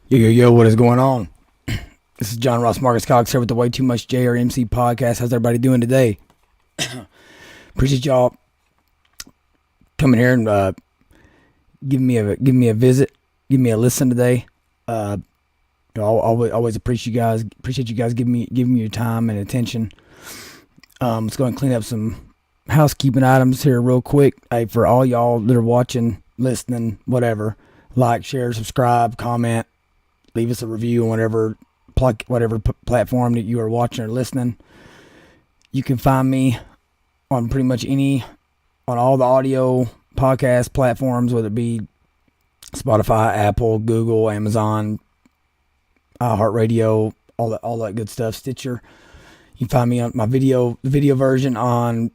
Yo, what is going on? This is John Ross Marcus Cox here with the Way Too Much JRMC podcast. How's everybody doing today? Appreciate y'all coming here and giving me a visit, give me a listen today. I always appreciate you guys giving me your time and attention. Let's go and clean up some housekeeping items here real quick. Hey, for all y'all that are watching, listening, whatever, like, share, subscribe, comment, leave us a review on whatever platform that you are watching or listening. You can find me on pretty much on all the audio podcast platforms, whether it be Spotify, Apple, Google, Amazon, iHeartRadio, all that good stuff, Stitcher. You can find me on the video version on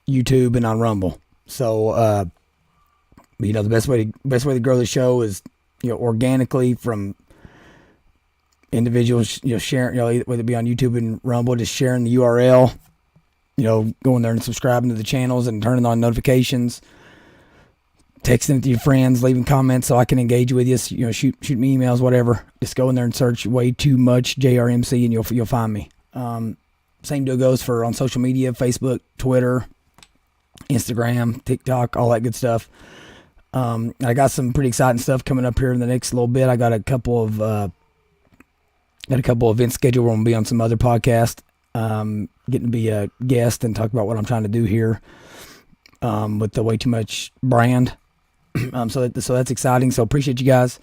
YouTube and on Rumble. So, the best way to grow the show is, organically from individuals, sharing, whether it be on YouTube and Rumble, just sharing the URL, going there and subscribing to the channels and turning on notifications, texting it to your friends, leaving comments so I can engage with you. Shoot me emails, whatever. Just go in there and search Way Too Much JRMC and you'll find me. Same deal goes for on social media: Facebook, Twitter, Instagram, TikTok, all that good stuff. I got some pretty exciting stuff coming up here in the next little bit. I got a couple of events scheduled where I'm gonna be on some other podcast, getting to be a guest and talk about what I'm trying to do here with the Way Too Much brand. So that's exciting. So appreciate you guys.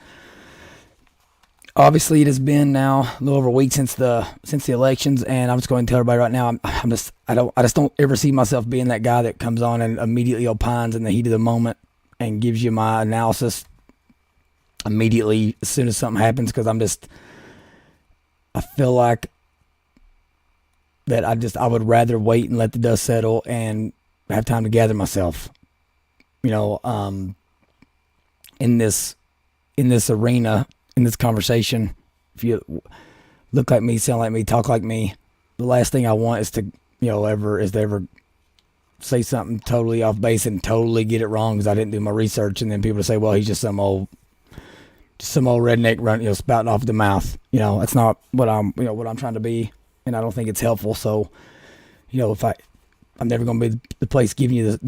Obviously, it has been now a little over a week since the elections, and I'm just going to tell everybody right now, I just don't ever see myself being that guy that comes on and immediately opines in the heat of the moment and gives you my analysis immediately as soon as something happens, because I feel like that I would rather wait and let the dust settle and have time to gather myself. In this arena, in this conversation, if you look like me, sound like me, talk like me, the last thing I want is to ever say something totally off base and totally get it wrong because I didn't do my research, and then people say, well, he's just some old redneck running, spouting off the mouth. That's not what I'm trying to be, and I don't think it's helpful. So, I'm never going to be the place giving you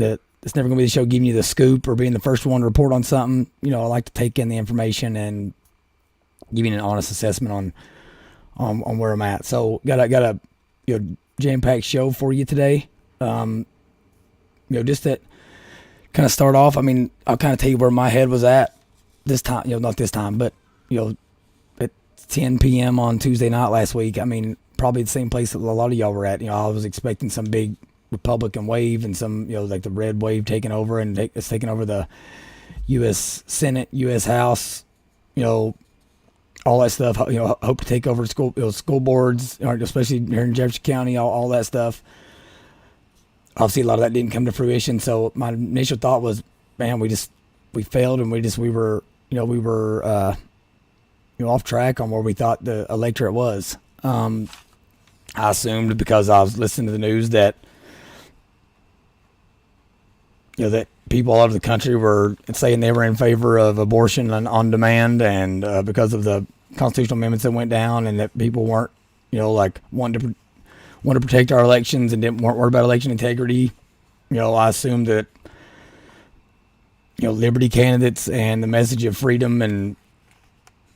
it's never going to be the show giving you the scoop or being the first one to report on something. I like to take in the information and give you an honest assessment on where I'm at. So got a jam-packed show for you today. Just to kind of start off, I'll kind of tell you where my head was at this time, not this time, but, at 10 p.m. on Tuesday night last week. Probably the same place that a lot of y'all were at. I was expecting some big Republican wave and some, like the red wave taking over, and it's taking over the U.S. Senate, U.S. House, all that stuff. Hope to take over school boards, especially here in Jefferson County, all that stuff. Obviously, a lot of that didn't come to fruition. So my initial thought was, man, we failed, and we were off track on where we thought the electorate was. I assumed, because I was listening to the news, that that people all over the country were saying they were in favor of abortion on demand, and because of the constitutional amendments that went down, and that people weren't wanting to protect our elections and weren't worried about election integrity. I assumed that liberty candidates and the message of freedom and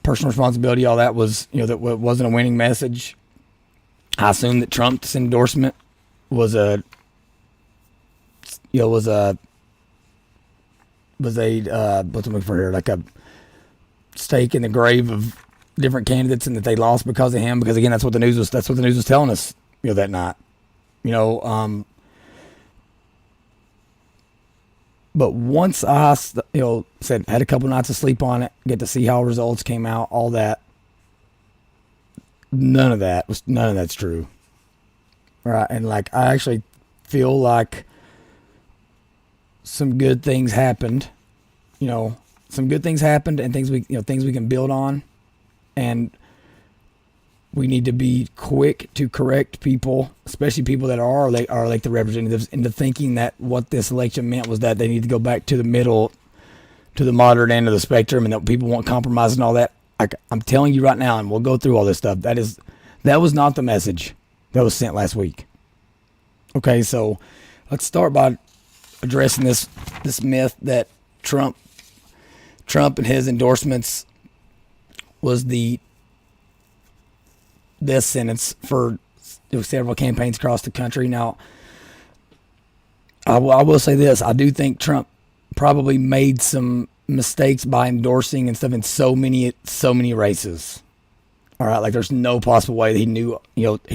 personal responsibility, all that was that wasn't a winning message. I assumed that Trump's endorsement was a what's I'm looking for here, like a stake in the grave of different candidates, and that they lost because of him. Because again, that's what the news was telling us that night. But once I had a couple nights of sleep on it, get to see how results came out, all that, none of that's true, right? And I actually feel like some good things happened, and things we can build on, and we need to be quick to correct people, especially people that are like the representatives, into thinking that what this election meant was that they need to go back to the middle to the moderate end of the spectrum, and that people want compromise and all that. I'm telling you right now, and we'll go through all this stuff. That was not the message that was sent last week. Okay, so let's start by addressing this myth that Trump and his endorsements was the death sentence for several campaigns across the country. Now, I will say this: I do think Trump probably made some mistakes by endorsing and stuff in so many races. All right, like there's no possible way that he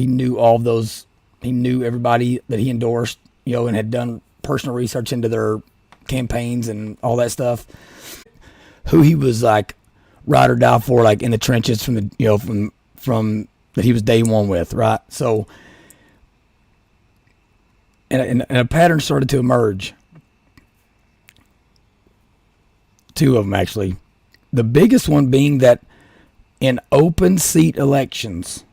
knew all of those. He knew everybody that he endorsed, and had done personal research into their campaigns and all that stuff. Who he was like ride or die for, like in the trenches from the from that he was day one with, right? So, and a pattern started to emerge. Two of them, actually. The biggest one being that in open seat elections,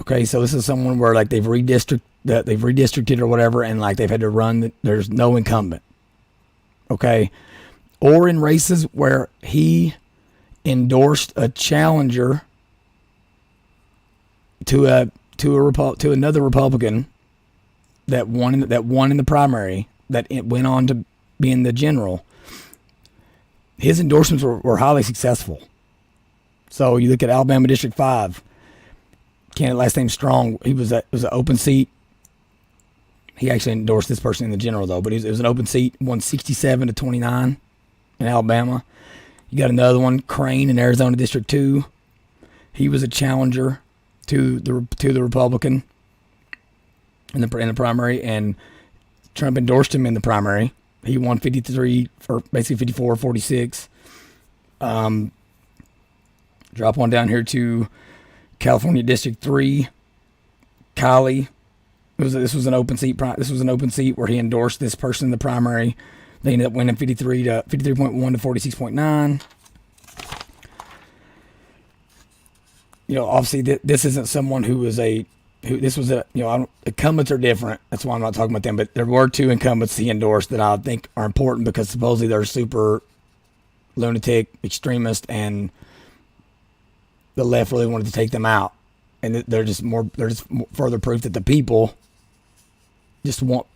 okay, so this is someone where like they've redistricted or whatever, and like they've had to run, there's no incumbent, okay, or in races where he endorsed a challenger to another Republican that won in the primary, that it went on to be in the general. His endorsements were highly successful. So you look at Alabama District 5, candidate last name Strong. It was an open seat. He actually endorsed this person in the general though, but it was an open seat, won 67-29 in Alabama. You got another one, Crane in Arizona District 2. He was a challenger to the Republican in the primary, and Trump endorsed him in the primary. He won 53 for basically 54-46. Drop on down here to California District 3. Kylie. This was an open seat. This was an open seat where he endorsed this person in the primary. They ended up winning 53.1 to 46.9. Obviously this isn't someone incumbents are different. That's why I'm not talking about them. But there were two incumbents he endorsed that I think are important because supposedly they're super lunatic, extremist, and the left really wanted to take them out. And they're just further proof that the people just want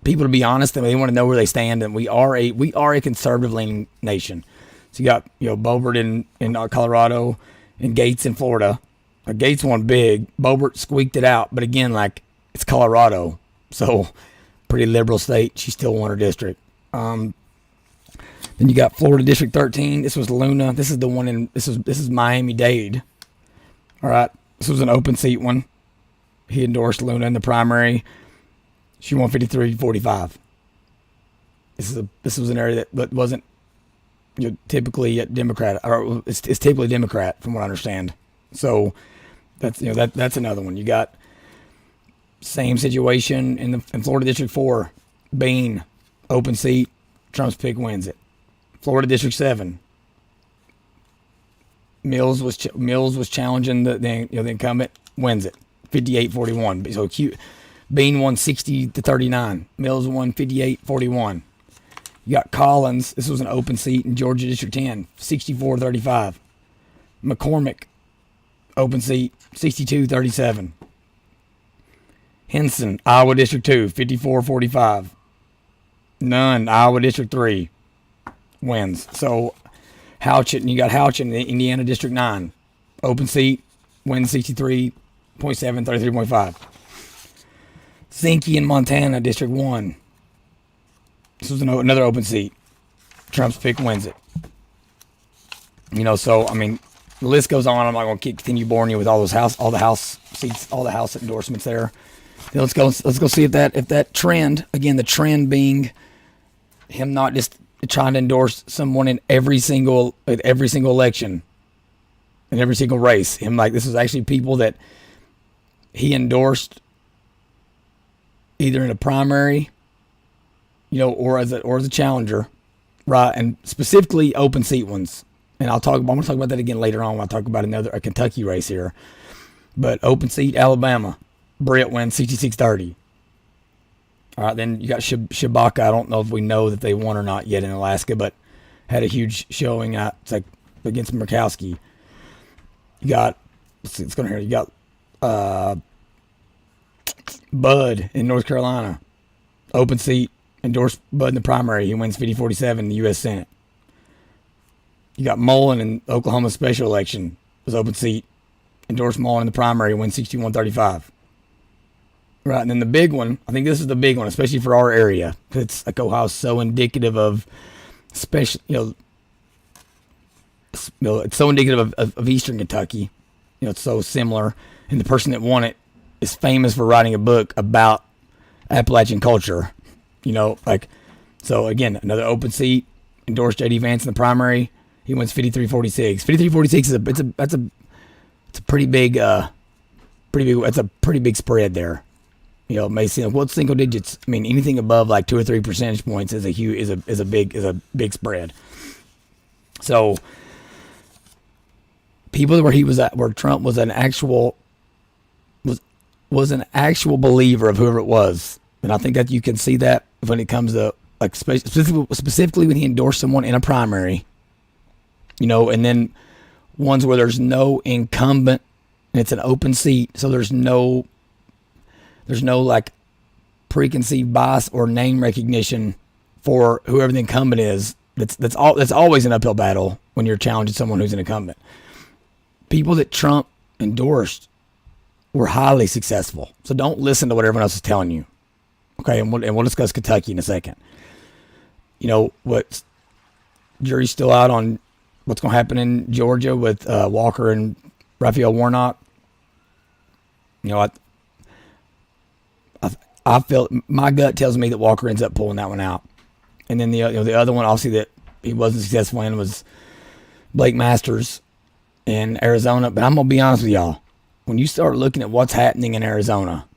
people to be honest, and they want to know where they stand. And we are a conservative leaning nation. So you got Boebert in Colorado and Gates in Florida. Gates won big. Boebert squeaked it out, but again, like it's Colorado, so pretty liberal state. She still won her district. Then you got Florida District 13. This was Luna. This is the one this is Miami-Dade. All right, this was an open seat one. He endorsed Luna in the primary. She won 53-45. This was an area that wasn't typically Democrat, or it's typically Democrat from what I understand. So that's that's another one. You got same situation in Florida District 4. Bean, open seat, Trump's pick wins it. Florida District 7. Mills was challenging the incumbent, wins it, 58-41. So Bean won 60-39. Mills won 58-41. You got Collins. This was an open seat in Georgia District 10, 64-35. McCormick, open seat, 62-37. Henson, Iowa District 2, 54-45. Nunn, Iowa District 3, wins. So Houchin, you got Houchin in Indiana District 9, open seat, wins 63.7, 33.5. Zinke in Montana District 1. This was another open seat. Trump's pick wins it. So I mean, the list goes on. I'm not going to continue boring you with all the House seats, all the House endorsements there. Then let's go see if that trend, again, the trend being him not just trying to endorse someone in every single election, in every single race. Him, like, this was actually people that he endorsed either in a primary, or as a challenger, right? And specifically open seat ones. And I'm going to talk about that again later on when I talk about a Kentucky race here. But open seat, Alabama, Britt wins 66-30. All right, then you got Shabaka. I don't know if we know that they won or not yet in Alaska, but had a huge showing. It's like against Murkowski. You got, it's going to hurt. You got Bud in North Carolina. Open seat, endorsed Bud in the primary. He wins 50-47 in the U.S. Senate. You got Mullen in Oklahoma special election. It was open seat. Endorsed Mullen in the primary. Wins 61-35. Right, and then the big one, I think this is the big one, especially for our area. Because it's like Ohio's so indicative of, especially, it's so indicative of Eastern Kentucky. It's so similar. And the person that won it is famous for writing a book about Appalachian culture. So again, another open seat, endorsed J.D. Vance in the primary. He wins 53-46. 53-46 that's a pretty big that's a pretty big spread there. It may seem like, single digits. I mean, anything above like 2 or 3 percentage points is a big spread. So people where Trump was an actual believer of whoever it was, and I think that you can see that when it comes to like specifically when he endorsed someone in a primary, and then ones where there's no incumbent and it's an open seat, so there's no like preconceived bias or name recognition for whoever the incumbent is. That's always an uphill battle when you're challenging someone who's an incumbent. People that Trump endorsed were highly successful. So don't listen to what everyone else is telling you. Okay, and we'll discuss Kentucky in a second. What jury's still out on what's going to happen in Georgia with Walker and Raphael Warnock. I feel my gut tells me that Walker ends up pulling that one out, and then the other one obviously that he wasn't successful in was Blake Masters in Arizona. But I'm gonna be honest with y'all, when you start looking at what's happening in Arizona,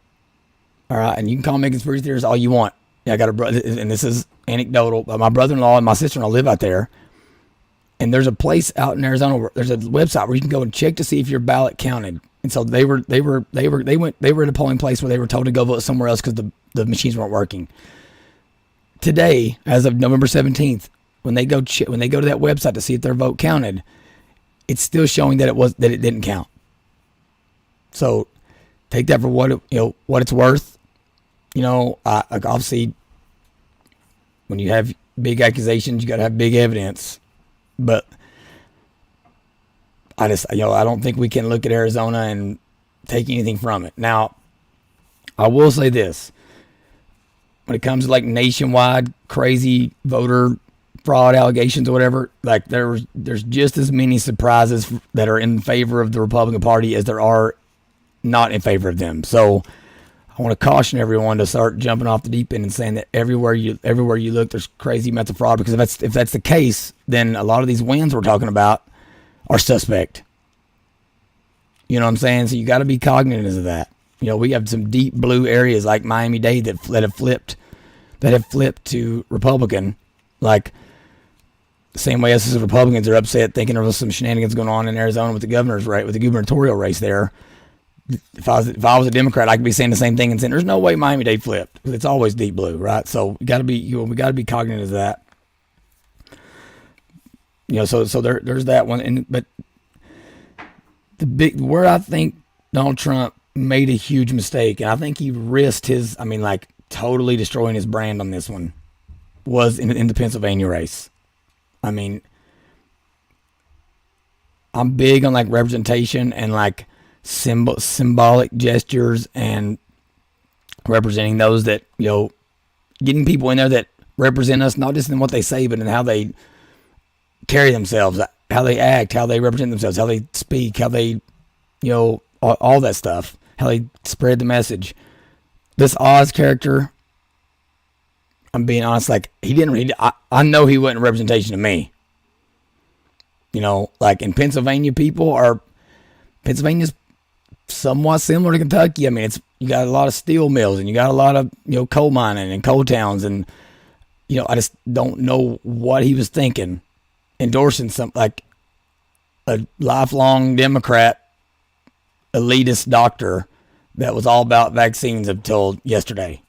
all right, and you can call me conspiracy theories all you want. Yeah, I got a brother, and this is anecdotal, but my brother-in-law and my sister-in-law live out there, and there's a place out in Arizona. There's a website where you can go and check to see if your ballot counted. And so they were at a polling place where they were told to go vote somewhere else because the machines weren't working. Today, as of November 17th, when they go to that website to see if their vote counted, it's still showing that it didn't count. So take that for what it's worth. Obviously, when you have big accusations, you got to have big evidence. But I don't think we can look at Arizona and take anything from it. Now, I will say this. When it comes to like nationwide crazy voter fraud allegations or whatever, like there's just as many surprises that are in favor of the Republican Party as there are not in favor of them. So I want to caution everyone to start jumping off the deep end and saying that everywhere you look, there's crazy amounts of fraud, because if that's the case, then a lot of these wins we're talking about are suspect. You know what I'm saying? So you got to be cognizant of that. We have some deep blue areas like Miami-Dade that have flipped to Republican, like the same way us as Republicans are upset thinking there was some shenanigans going on in Arizona with the gubernatorial race there. If I was a Democrat, I could be saying the same thing and saying there's no way Miami-Dade flipped, because it's always deep blue, right? So we got to be cognizant of that. So there's that one, but where I think Donald Trump made a huge mistake, and I think he risked totally destroying his brand on this one, was in the Pennsylvania race. I mean, I'm big on like representation and like symbolic gestures and representing those that, getting people in there that represent us, not just in what they say, but in how they carry themselves, how they act, how they represent themselves, how they speak, how they, all that stuff, how they spread the message. This Oz character, I'm being honest, like I know he wasn't a representation of me. Like in Pennsylvania, Pennsylvania's somewhat similar to Kentucky. I mean, you got a lot of steel mills and you got a lot of, coal mining and coal towns, and, I just don't know what he was thinking, endorsing like a lifelong Democrat elitist doctor that was all about vaccines until yesterday.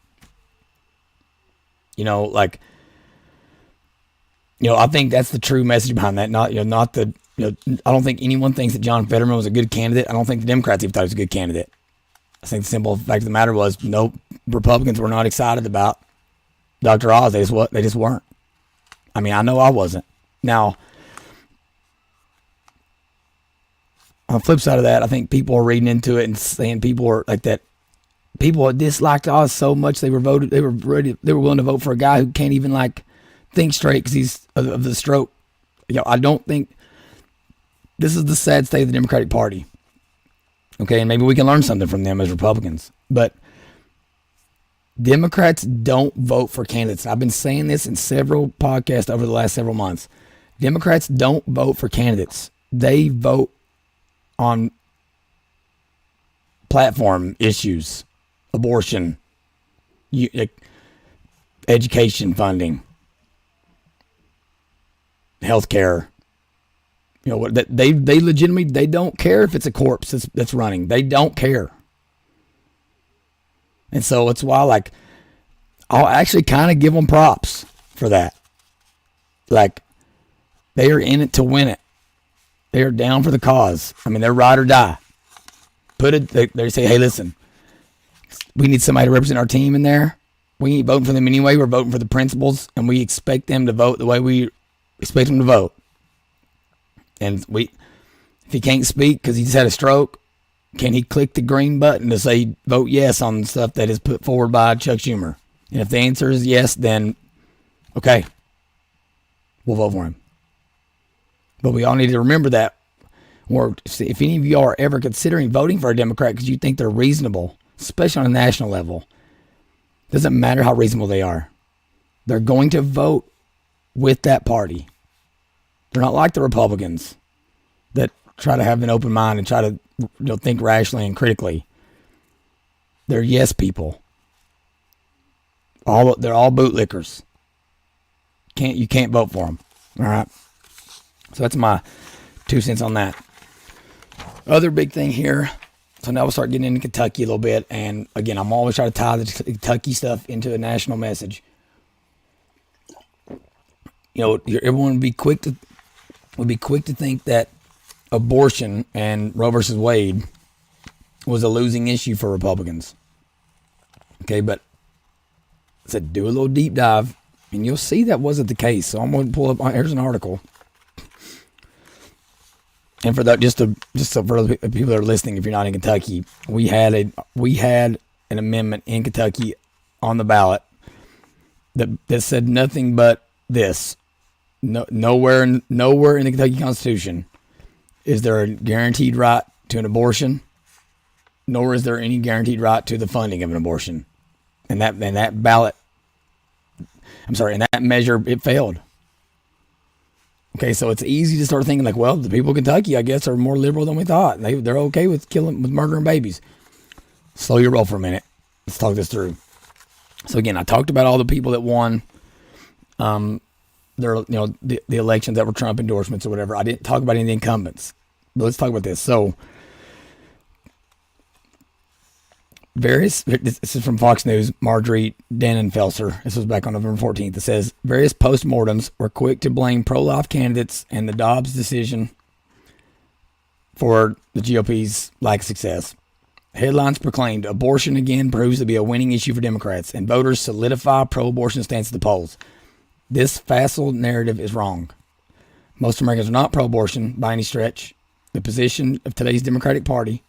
I think that's the true message behind that. Not the, I don't think anyone thinks that John Fetterman was a good candidate. I don't think the Democrats even thought he was a good candidate. I think the simple fact of the matter was, no, Republicans were not excited about Dr. Oz. They just weren't. I mean, I know I wasn't. Now, on the flip side of that, I think people are reading into it and saying people are like that. People disliked Oz so much they were willing to vote for a guy who can't even think straight because he's of the stroke. I don't think this is the sad state of the Democratic Party. Okay, and maybe we can learn something from them as Republicans. But Democrats don't vote for candidates. I've been saying this in several podcasts over the last several months. Democrats don't vote for candidates. They vote on platform issues, abortion, education funding, healthcare. They legitimately, they don't care if it's a corpse that's running. They don't care. And so it's why, I'll actually kind of give them props for that. They are in it to win it. They are down for the cause. I mean, they're ride or die. They say, hey, listen, we need somebody to represent our team in there. We ain't voting for them anyway. We're voting for the principals, and we expect them to vote the way we expect them to vote. And if he can't speak because he just had a stroke, can he click the green button to say vote yes on stuff that is put forward by Chuck Schumer? And if the answer is yes, then okay, we'll vote for him. But we all need to remember that, or if any of you are ever considering voting for a Democrat because you think they're reasonable, especially on a national level, doesn't matter how reasonable they are. They're going to vote with that party. They're not like the Republicans that try to have an open mind and try to think rationally and critically. They're yes people. They're all bootlickers. You can't vote for them. All right. So that's my 2 cents on that. Other big thing here. So now we'll start getting into Kentucky a little bit. And again, I'm always trying to tie the Kentucky stuff into a national message. Everyone would be quick to think that abortion and Roe versus Wade was a losing issue for Republicans. Okay, but I said do a little deep dive, and you'll see that wasn't the case. So I'm going to pull up. Here's an article, and for that, just for the people that are listening, if you're not in Kentucky, we had an amendment in Kentucky on the ballot that said nothing but this. Nowhere in the Kentucky Constitution is there a guaranteed right to an abortion, nor is there any guaranteed right to the funding of an abortion. And that measure, it failed. Okay, so it's easy to start thinking well, the people of Kentucky, I guess, are more liberal than we thought. They're okay with murdering babies. Slow your roll for a minute. Let's talk this through. So again, I talked about all the people that won. The elections that were Trump endorsements or whatever. I didn't talk about any of the incumbents. But let's talk about this. So, this is from Fox News, Marjorie Dannenfelser. This was back on November 14th. It says, various postmortems were quick to blame pro-life candidates and the Dobbs decision for the GOP's lack of success. Headlines proclaimed, abortion again proves to be a winning issue for Democrats, and voters solidify pro-abortion stance at the polls. This facile narrative is wrong. Most Americans are not pro-abortion by any stretch. The position of today's Democratic Party,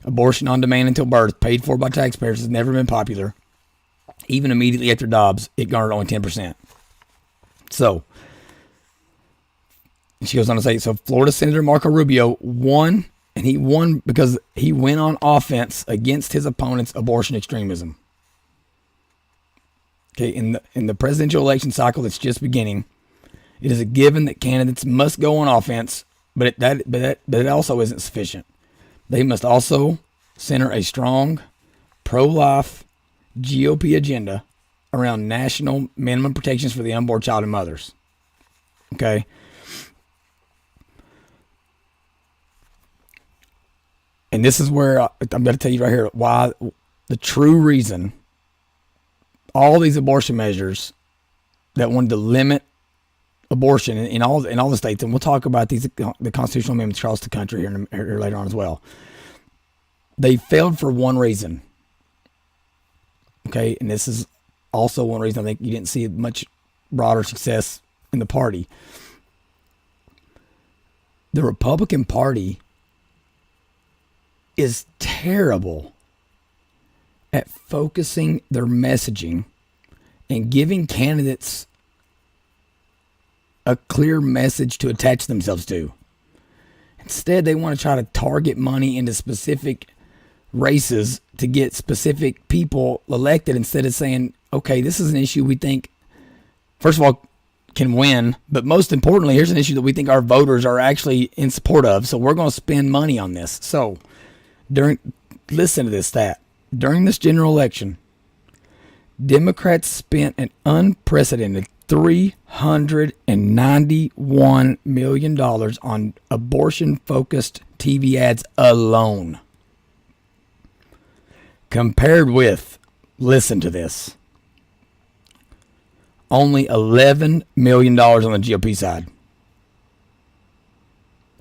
abortion on demand until birth, paid for by taxpayers, has never been popular. Even immediately after Dobbs, it garnered only 10%. So, she goes on to say, so Florida Senator Marco Rubio won, and he won because he went on offense against his opponent's abortion extremism. Okay, in the presidential election cycle that's just beginning, it is a given that candidates must go on offense, but it also isn't sufficient. They must also center a strong pro-life GOP agenda around national minimum protections for the unborn child and mothers. Okay? And this is where I'm going to tell you right here why the true reason all these abortion measures that wanted to limit abortion in all the states, and we'll talk about the constitutional amendments across the country here later on as well. They failed for one reason. Okay, and this is also one reason I think you didn't see much broader success in the party. The Republican Party is terrible at focusing their messaging and giving candidates a clear message to attach themselves to. Instead, they want to try to target money into specific races to get specific people elected instead of saying, okay, this is an issue we think, first of all, can win, but most importantly, here's an issue that we think our voters are actually in support of, so we're going to spend money on this. So, listen to this stat. During this general election, Democrats spent an unprecedented $391 million on abortion-focused TV ads alone. Compared with, listen to this, only $11 million on the GOP side.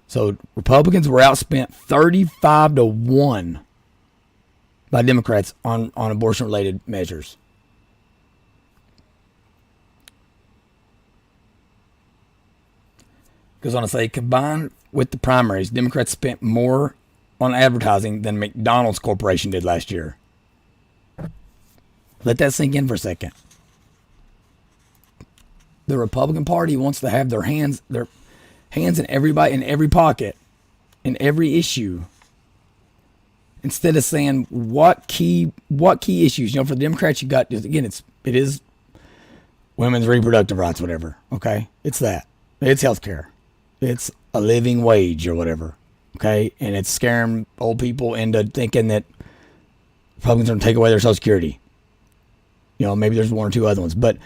So Republicans were outspent 35-1 by Democrats on abortion-related measures. Goes on to say, combined with the primaries, Democrats spent more on advertising than McDonald's Corporation did last year. Let that sink in for a second. The Republican Party wants to have their hands in everybody, in every pocket, in every issue. Instead of saying what key issues, for the Democrats, you got, again, it is women's reproductive rights, whatever. Okay, it's that. It's healthcare. It's a living wage or whatever. Okay, and it's scaring old people into thinking that Republicans are going to take away their Social Security. Maybe there's one or two other ones, but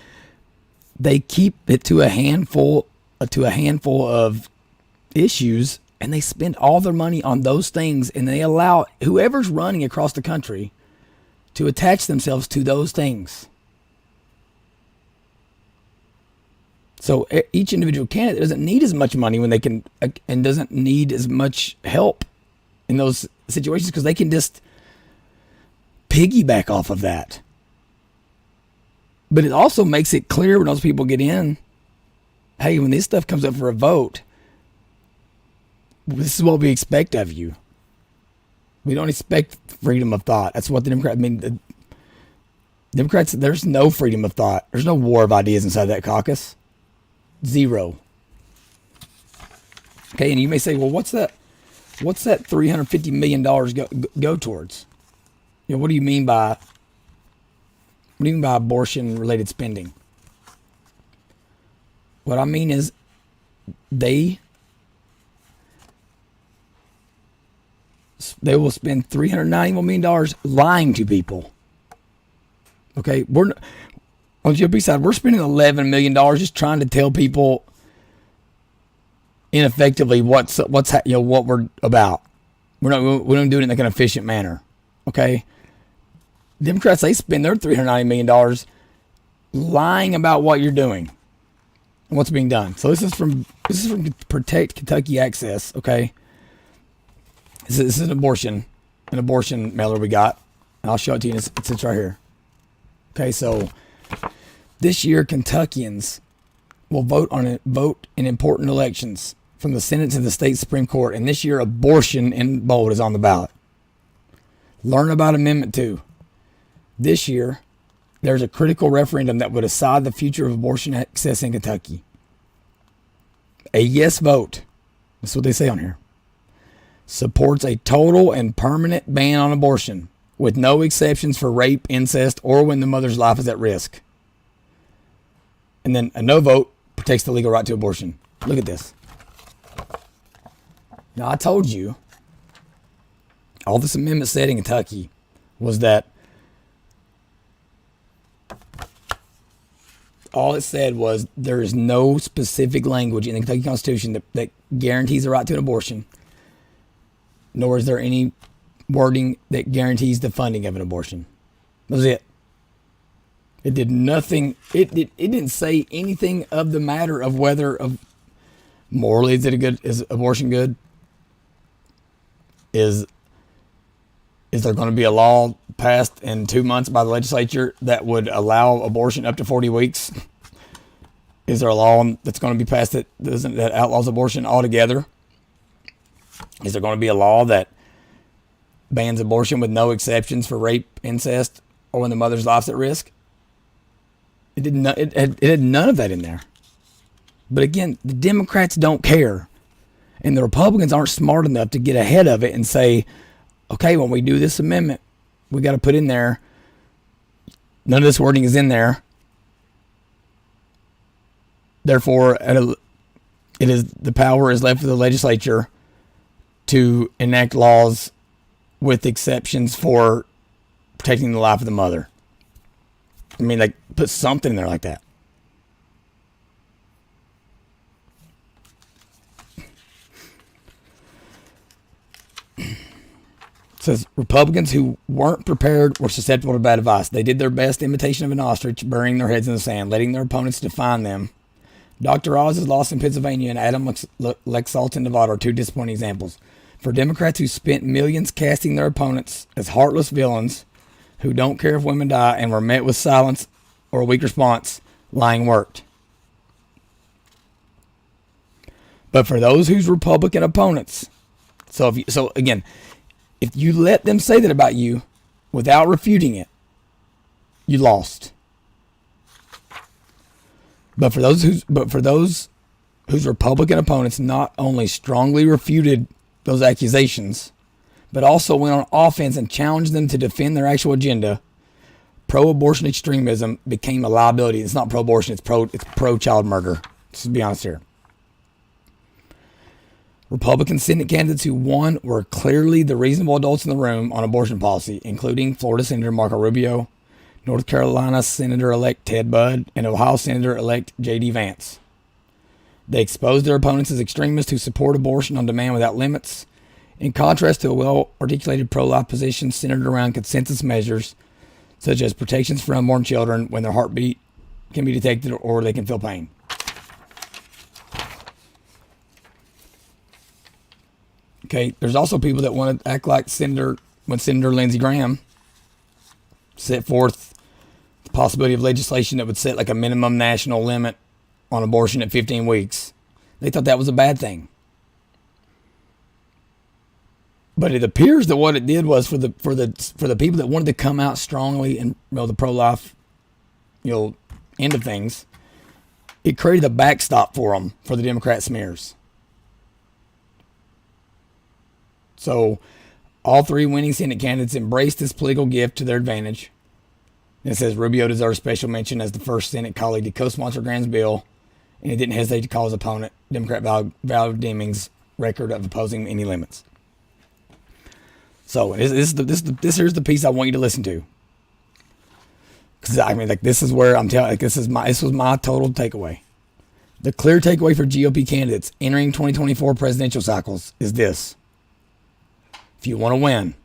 they keep it to a handful of issues, and they spend all their money on those things, and they allow whoever's running across the country to attach themselves to those things. So each individual candidate doesn't need as much money when they can, and doesn't need as much help in those situations because they can just piggyback off of that. But it also makes it clear when those people get in, hey, when this stuff comes up for a vote, this is what we expect of you. We don't expect freedom of thought. That's what the Democrats, there's no freedom of thought. There's no war of ideas inside that caucus. Zero. Okay, and you may say, well, what's that $350 million go towards? What do you mean by abortion-related spending? What I mean is they will spend $391 million lying to people. Okay, on the GOP side, we're spending $11 million just trying to tell people ineffectively what we're about. We don't do it in like an efficient manner. Okay, Democrats, they spend their $390 million lying about what you're doing and what's being done. So this is from Protect Kentucky Access. Okay, this is an abortion mailer we got, and I'll show it to you. It sits right here. Okay, so this year Kentuckians will vote in important elections from the Senate to the state Supreme Court, and this year abortion in bold is on the ballot. Learn about Amendment 2. This year, there's a critical referendum that would decide the future of abortion access in Kentucky. A yes vote, that's what they say on here, supports a total and permanent ban on abortion with no exceptions for rape, incest, or when the mother's life is at risk. And then a no vote protects the legal right to abortion. Look at this. Now, I told you, all this amendment said in Kentucky was that all it said was there is no specific language in the Kentucky Constitution that guarantees the right to an abortion, nor is there any wording that guarantees the funding of an abortion. That was it. It did nothing. It didn't say anything of the matter of whether morally is abortion good? Is there going to be a law passed in 2 months by the legislature that would allow abortion up to 40 weeks? Is there a law that's going to be passed that outlaws abortion altogether? Is there going to be a law that bans abortion with no exceptions for rape, incest, or when the mother's life's at risk? It had none of that in there. But again, the Democrats don't care. And the Republicans aren't smart enough to get ahead of it and say, okay, when we do this amendment, we got to put in there, none of this wording is in there. Therefore, the power is left for the legislature to enact laws with exceptions for protecting the life of the mother. I mean, like, put something in there like that. It says Republicans who weren't prepared were susceptible to bad advice. They did their best imitation of an ostrich, burying their heads in the sand, letting their opponents define them. Dr. Oz is lost in Pennsylvania and Adam Lexalt in Nevada are two disappointing examples. For Democrats who spent millions casting their opponents as heartless villains who don't care if women die and were met with silence or a weak response, lying worked. But for those whose Republican opponents, if you let them say that about you without refuting it, you lost. But for those whose Republican opponents not only strongly refuted those accusations, but also went on offense and challenged them to defend their actual agenda, pro-abortion extremism became a liability. It's not pro-abortion, it's pro-child murder. Let's be honest here. Republican Senate candidates who won were clearly the reasonable adults in the room on abortion policy, including Florida Senator Marco Rubio, North Carolina Senator-elect Ted Budd, and Ohio Senator-elect J.D. Vance. They exposed their opponents as extremists who support abortion on demand without limits, in contrast to a well-articulated pro-life position centered around consensus measures, such as protections for unborn children when their heartbeat can be detected or they can feel pain. Okay, there's also people that want to act like Senator Lindsey Graham set forth the possibility of legislation that would set like a minimum national limit on abortion at 15 weeks. They thought that was a bad thing. But it appears that what it did was for the people that wanted to come out strongly and the pro-life end of things, it created a backstop for them for the Democrat smears. So all three winning Senate candidates embraced this political gift to their advantage. And it says Rubio deserves special mention as the first Senate colleague to co-sponsor Graham's bill, and he didn't hesitate to call his opponent, Democrat Val Deming's, record of opposing any limits. So this here's the piece I want you to listen to, because I mean, like, this is where I'm telling. Like, this was my total takeaway. The clear takeaway for GOP candidates entering 2024 presidential cycles is this: if you want to win,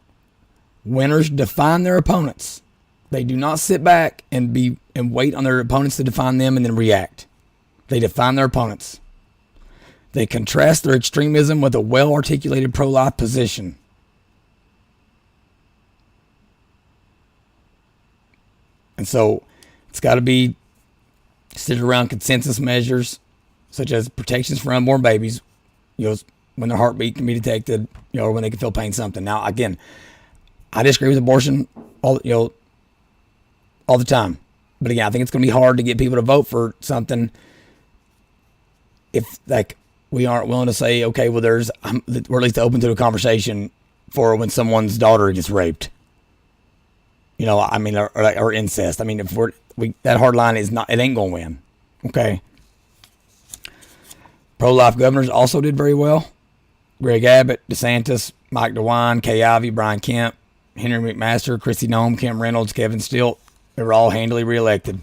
winners define their opponents. They do not sit back and wait on their opponents to define them and then react. They define their opponents. They contrast their extremism with a well-articulated pro-life position. And so it's got to be centered around consensus measures, such as protections for unborn babies, when their heartbeat can be detected, or when they can feel pain, something. Now, again, I disagree with abortion all the time. But again, I think it's going to be hard to get people to vote for something if, like, we aren't willing to say, okay, well, we're at least open to a conversation for when someone's daughter gets raped. Or incest. I mean, if that hard line it ain't going to win. Okay. Pro-life governors also did very well. Greg Abbott, DeSantis, Mike DeWine, Kay Ivey, Brian Kemp, Henry McMaster, Kristi Noem, Kim Reynolds, Kevin Stilt. They were all handily reelected.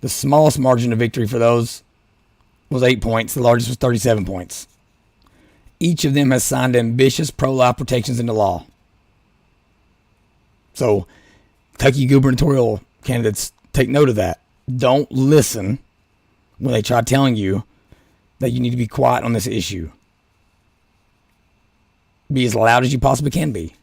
The smallest margin of victory for those was 8 points. The largest was 37 points. Each of them has signed ambitious pro-life protections into law. So, Kentucky gubernatorial candidates Take note of that. Don't listen when they try telling you that you need to be quiet on this issue. Be as loud as you possibly can be.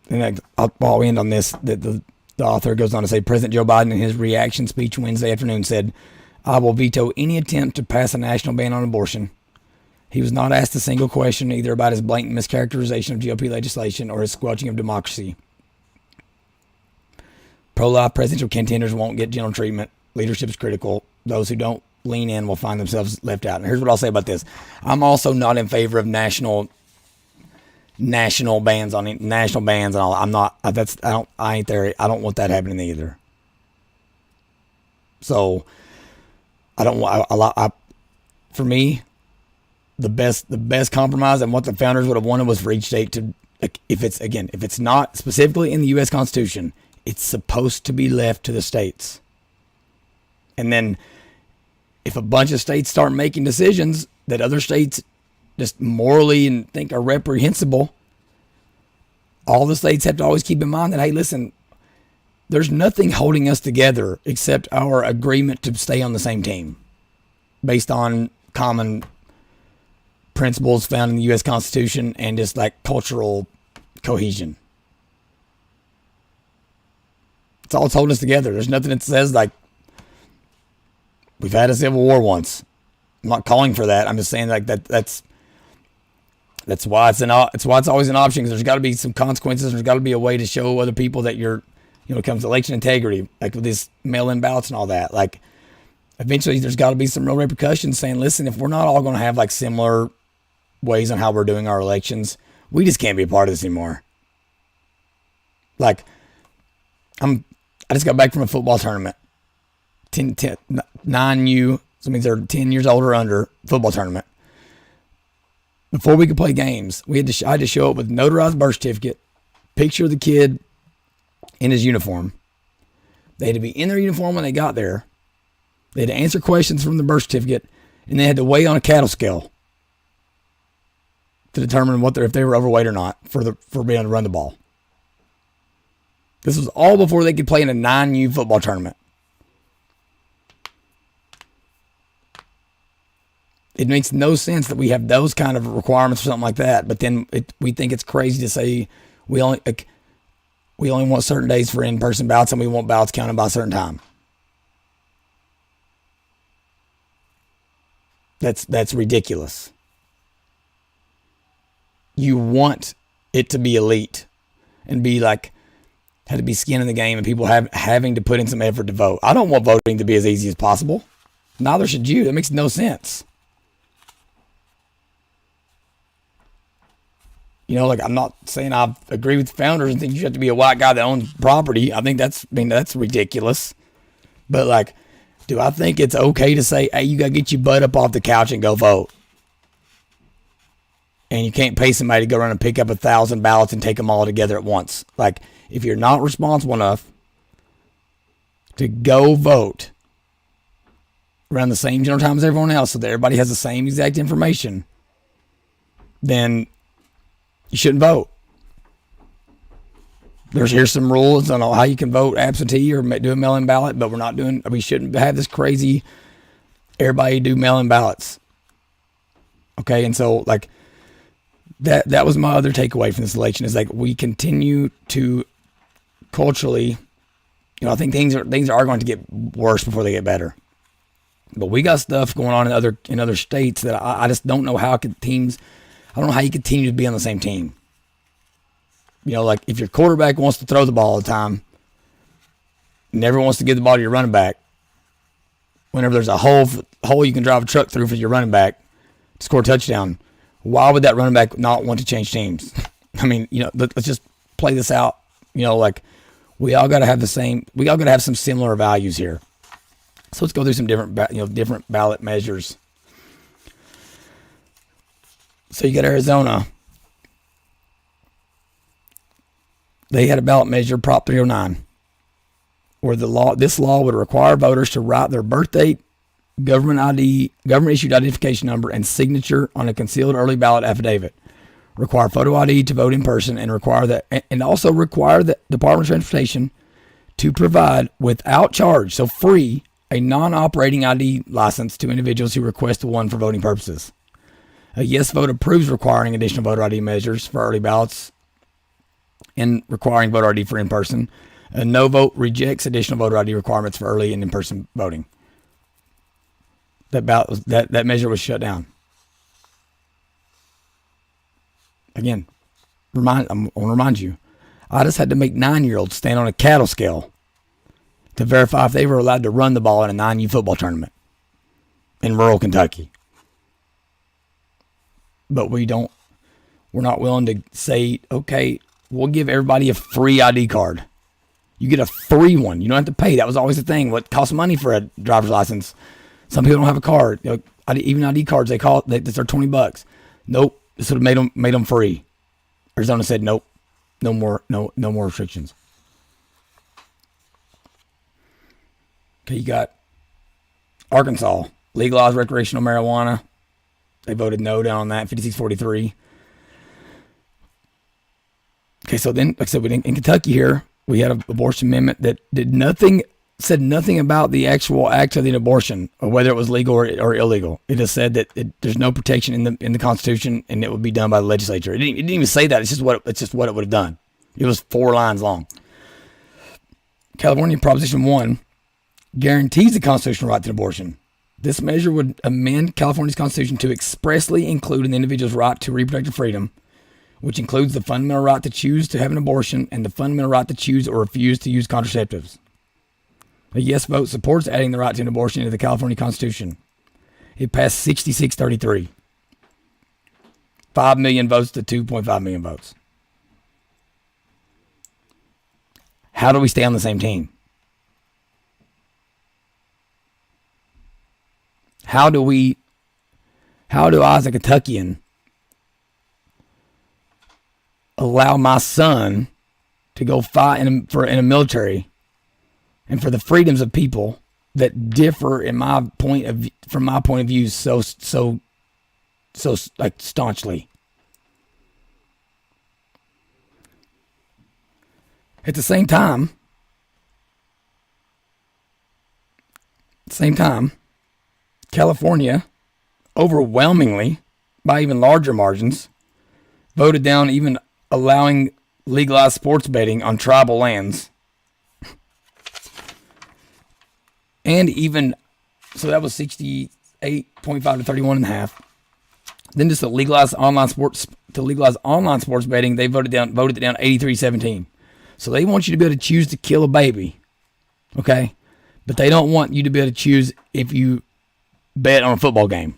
And I'll end on this. The author goes on to say, President Joe Biden, in his reaction speech Wednesday afternoon, said, I will veto any attempt to pass a national ban on abortion. He was not asked a single question either about his blatant mischaracterization of GOP legislation or his squelching of democracy. Pro-life presidential contenders won't get gentle treatment. Leadership is critical. Those who don't lean in will find themselves left out. And here's what I'll say about this. I'm also not in favor of national bans on it, national bans and all. I'm not. I ain't there. I don't want that happening either. So I don't want. For me, the best compromise and what the founders would have wanted was for each state to, if it's not specifically in the U.S. Constitution, it's supposed to be left to the states. And then if a bunch of states start making decisions that other states just morally and think are reprehensible, all the states have to always keep in mind that, hey, listen, there's nothing holding us together except our agreement to stay on the same team based on common principles found in the U.S. Constitution and just like cultural cohesion. It's all that's holding us together. There's nothing that says like we've had a civil war once. I'm not calling for that. I'm just saying like that's why it's why it's always an option, because there's got to be some consequences. There's got to be a way to show other people that you're, when it comes to election integrity, like with these mail-in ballots and all that. Like eventually there's got to be some real repercussions saying, listen, if we're not all going to have like similar ways on how we're doing our elections, we just can't be a part of this anymore. Like I just got back from a football tournament. 9U, so it means they're 10 years old or under, football tournament. Before we could play games, I had to show up with notarized birth certificate, picture of the kid in his uniform. They had to be in their uniform when they got there. They had to answer questions from the birth certificate, and they had to weigh on a cattle scale to determine if they were overweight or not for being able to run the ball. This was all before they could play in a 9U football tournament. It makes no sense that we have those kind of requirements for something like that, but then we think it's crazy to say we only want certain days for in-person ballots and we want ballots counted by a certain time. That's ridiculous. You want it to be elite and be like, had to be skin in the game and people having to put in some effort to vote. I don't want voting to be as easy as possible. Neither should you. That makes no sense. Like I'm not saying I agree with the founders and think you have to be a white guy that owns property. I think that's ridiculous. But like, do I think it's okay to say, hey, you got to get your butt up off the couch and go vote? And you can't pay somebody to go around and pick up 1,000 ballots and take them all together at once. Like, if you're not responsible enough to go vote around the same general time as everyone else so that everybody has the same exact information, then you shouldn't vote. Here's some rules on how you can vote absentee or do a mail-in ballot, but we shouldn't have this crazy everybody do mail-in ballots. Okay, and so like that was my other takeaway from this election is like we continue to culturally, I think things are going to get worse before they get better. But we got stuff going on in other states that I just don't know how I don't know how you continue to be on the same team. Like if your quarterback wants to throw the ball all the time, never wants to give the ball to your running back. Whenever there's a hole you can drive a truck through for your running back to score a touchdown, why would that running back not want to change teams? I mean, let's just play this out. Like we all got to have some similar values here. So let's go through some different ballot measures. So you got Arizona. They had a ballot measure, Prop 309, where this law would require voters to write their birth date government issued identification number, and signature on a concealed early ballot affidavit. Require photo ID to vote in person, and also require the Department of Transportation to provide without charge, so free, a non-operating ID license to individuals who request one for voting purposes. A yes vote approves requiring additional voter ID measures for early ballots and requiring voter ID for in-person. A no vote rejects additional voter ID requirements for early and in-person voting. That measure was shut down. Again, I want to remind you, I just had to make 9-year-olds stand on a cattle scale to verify if they were allowed to run the ball in a 9U football tournament in rural Kentucky. But we're not willing to say, okay, we'll give everybody a free ID card. You get a free one. You don't have to pay. That was always the thing. What costs money for a driver's license? Some people don't have a card. Even ID cards, they're $20. Nope. This would have made them free. Arizona said nope. No more restrictions. Okay, you got Arkansas. Legalized recreational marijuana. They voted no down on that, 56-43. Okay, so then, like I said, in Kentucky here, we had an abortion amendment that said nothing about the actual act of the abortion, or whether it was legal or illegal. It just said that there's no protection in the Constitution, and it would be done by the legislature. It didn't even say that. It's just what it would have done. It was 4 lines long. California Proposition 1 guarantees the constitutional right to abortion. This measure would amend California's Constitution to expressly include an individual's right to reproductive freedom, which includes the fundamental right to choose to have an abortion and the fundamental right to choose or refuse to use contraceptives. A yes vote supports adding the right to an abortion into the California Constitution. It passed 66-33. 5 million votes to 2.5 million votes. How do we stay on the same team? How do I, as a Kentuckian, allow my son to go fight in a military and for the freedoms of people that differ from my point of view so like staunchly? At the same time, California, overwhelmingly, by even larger margins, voted down even allowing legalized sports betting on tribal lands. And even, so that was 68.5 to 31.5. Then just to legalize online sports betting, they voted it down 83-17. So they want you to be able to choose to kill a baby, okay? But they don't want you to be able to choose if you bet on a football game.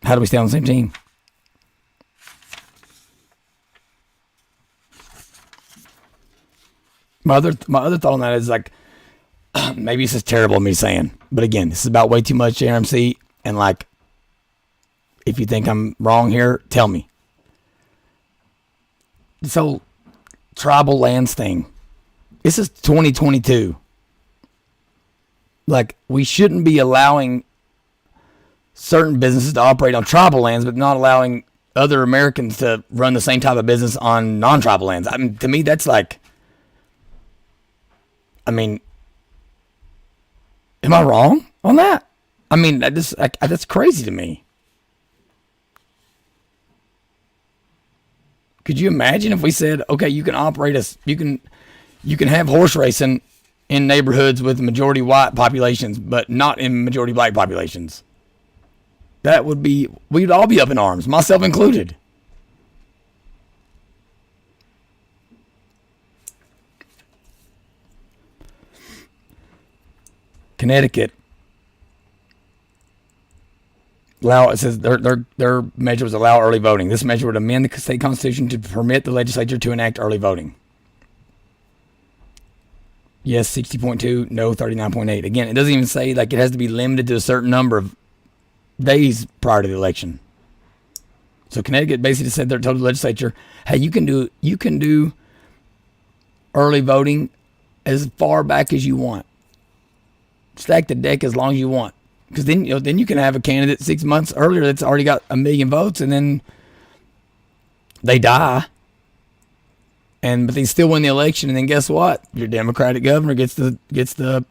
How do we stay on the same team? My other thought on that is like, maybe this is terrible of me saying, but again, this is about way too much JRMC, and like, if you think I'm wrong here, tell me. This whole tribal lands thing, this is 2022. Like, we shouldn't be allowing certain businesses to operate on tribal lands, but not allowing other Americans to run the same type of business on non-tribal lands. I mean, to me, that's like, am I wrong on that? I mean, that's crazy to me. Could you imagine if we said, okay, you can you can have horse racing in neighborhoods with majority white populations, but not in majority black populations? We'd all be up in arms, myself included. Connecticut, it says their measure was allow early voting. This measure would amend the state constitution to permit the legislature to enact early voting. Yes, 60.2, no, 39.8. Again, it doesn't even say like it has to be limited to a certain number of days prior to the election. So Connecticut basically said, they told the legislature, hey, you can do early voting as far back as you want. Stack the deck as long as you want. Because then, then you can have a candidate 6 months earlier that's already got 1 million votes, and then they die. But they still win the election, and then guess what? Your Democratic governor gets the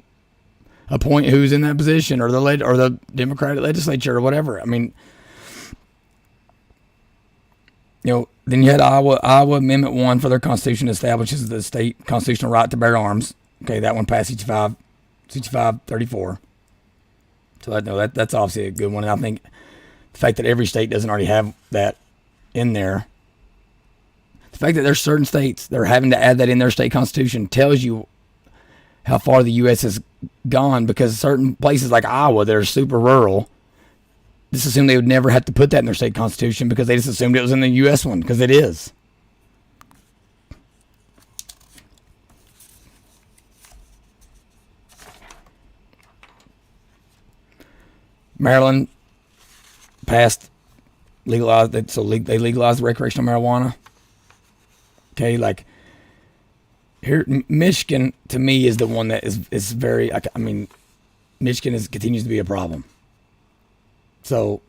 appoint who's in that position, or the Democratic legislature, or whatever. I mean, then you had Iowa Amendment 1 for their constitution establishes the state constitutional right to bear arms. Okay, that one passed 65-34. So that's obviously a good one. And I think the fact that every state doesn't already have that in there, the fact that there's certain states that are having to add that in their state constitution tells you how far the U.S. has gone, because certain places like Iowa that are super rural just assumed they would never have to put that in their state constitution because they just assumed it was in the U.S. one, because it is. Maryland passed, legalized, so they legalized recreational marijuana. Okay, like here, Michigan to me is the one that is very. I mean, Michigan continues to be a problem. So,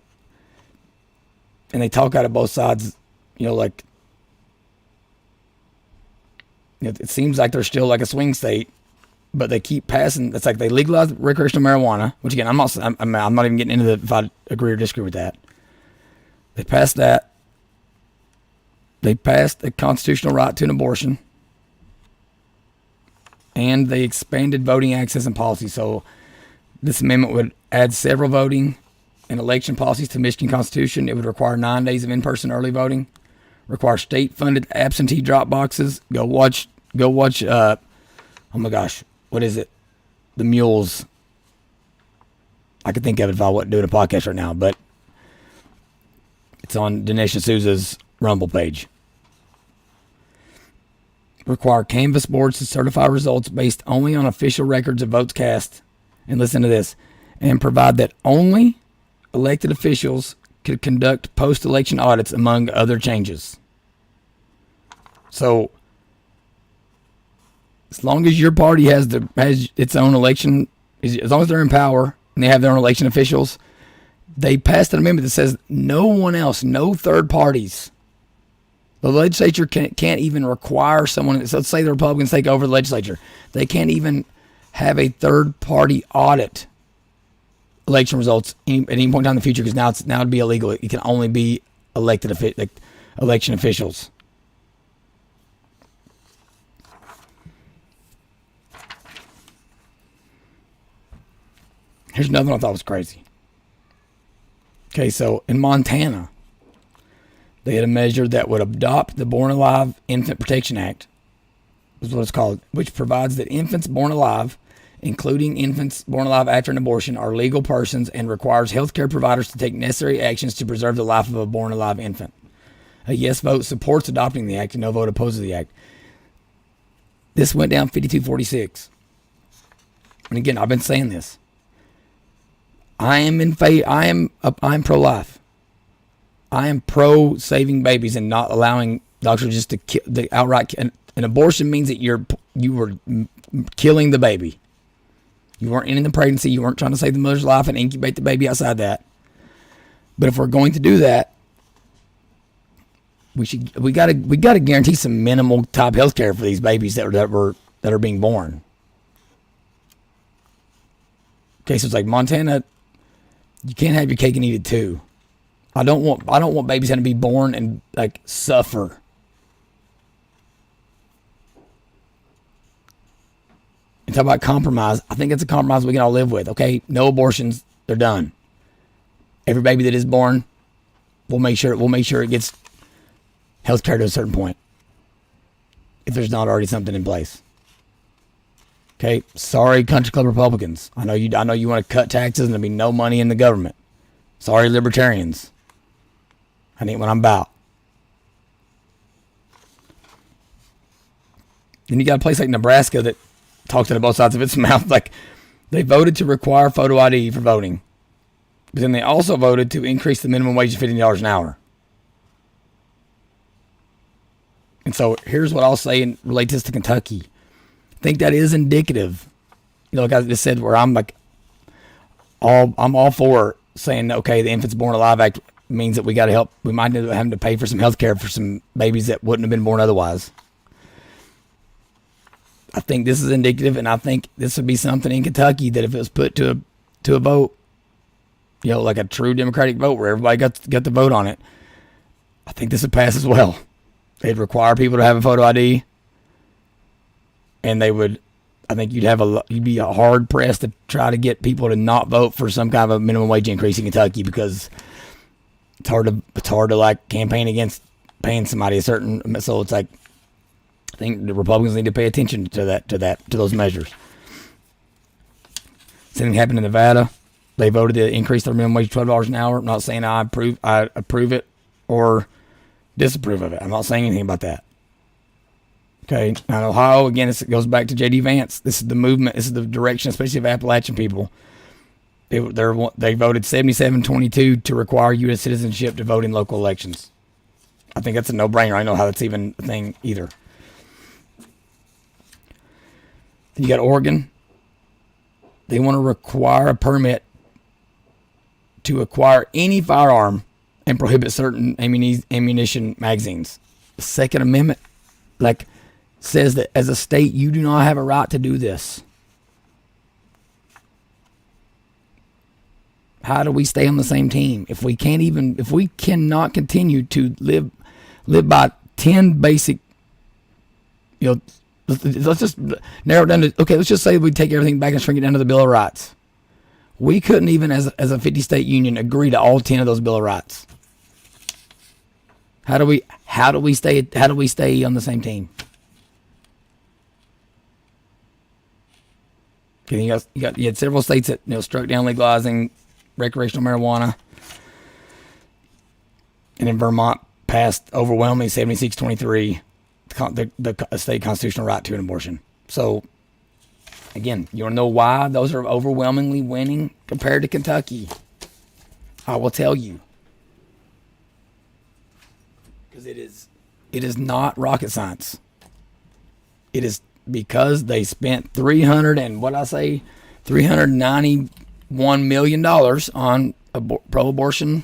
and they talk out of both sides. Like it seems like they're still like a swing state, but they keep passing. It's like they legalized recreational marijuana, which again, I'm not even getting into if I agree or disagree with that. They passed that. They passed the constitutional right to an abortion, and they expanded voting access and policy. So this amendment would add several voting and election policies to Michigan Constitution. It would require 9 days of in-person early voting, require state-funded absentee drop boxes. Go watch. Oh my gosh, what is it? The Mules. I could think of it if I wasn't doing a podcast right now, but it's on Dinesh D'Souza's Rumble page. Require canvass boards to certify results based only on official records of votes cast. And listen to this. And provide that only elected officials could conduct post-election audits, among other changes. So, as long as your party has its own election, as long as they're in power and they have their own election officials, they passed an amendment that says no one else, no third parties. The legislature can't even require someone. So let's say the Republicans take over the legislature. They can't even have a third party audit election results at any point in the future, because now it'd be illegal. It can only be elected election officials. Here's another one I thought was crazy. Okay, so in Montana, they had a measure that would adopt the Born Alive Infant Protection Act, is what it's called, which provides that infants born alive, including infants born alive after an abortion, are legal persons and requires healthcare providers to take necessary actions to preserve the life of a born alive infant. A yes vote supports adopting the act, and no vote opposes the act. This went down 52-46. And again, I've been saying this. I am in favor. I am pro-life. I am pro saving babies and not allowing doctors just to kill the outright. An abortion means that you were killing the baby. You weren't ending the pregnancy. You weren't trying to save the mother's life and incubate the baby outside that. But if we're going to do that, we gotta guarantee some minimal type health care for these babies that are being born. Okay, so it's like Montana, you can't have your cake and eat it too. I don't want babies having to be born and like suffer. And talk about compromise. I think it's a compromise we can all live with. Okay, no abortions, they're done. Every baby that is born, we'll make sure it gets health care to a certain point, if there's not already something in place. Okay, sorry, country club Republicans. I know you want to cut taxes and there'll be no money in the government. Sorry, libertarians. I ain't what I'm about. Then you got a place like Nebraska that talks out of both sides of its mouth. Like, they voted to require photo ID for voting, but then they also voted to increase the minimum wage to $15 an hour. And so here's what I'll say and relate this to Kentucky. I think that is indicative. Like I just said, where I'm all for saying, okay, the Infants Born Alive Act means that we got to help. We might end up having to pay for some health care for some babies that wouldn't have been born otherwise. I think this is indicative, and I think this would be something in Kentucky that if it was put to a vote, like a true Democratic vote where everybody got the vote on it, I think this would pass as well. They'd require people to have a photo ID, and they would. I think you'd be hard pressed to try to get people to not vote for some kind of a minimum wage increase in Kentucky, because it's hard to like campaign against paying somebody a certain. So it's like, I think the Republicans need to pay attention to those measures. Same thing happened in Nevada. They voted to increase their minimum wage to $12 an hour. I'm not saying I approve it or disapprove of it. I'm not saying anything about that. Okay. Now in Ohio, again, it goes back to J.D. Vance. This is the movement. This is the direction, especially of Appalachian people. They voted 77-22 to require U.S. citizenship to vote in local elections. I think that's a no-brainer. I don't know how that's even a thing either. Then you got Oregon. They want to require a permit to acquire any firearm and prohibit certain ammunition magazines. The Second Amendment, says that as a state, you do not have a right to do this. How do we stay on the same team if we cannot continue to live by 10 basic, let's just narrow it down to, okay, let's just say we take everything back and shrink it down to the Bill of Rights. We couldn't even, as a 50-state union, agree to all 10 of those Bill of Rights. How do we stay on the same team? Okay, you had several states that struck down legalizing recreational marijuana, and in Vermont passed overwhelmingly 76-23 the state constitutional right to an abortion. So again, you want to know why those are overwhelmingly winning compared to Kentucky? I will tell you. Because it is not rocket science. It is because they spent $391 million on pro-abortion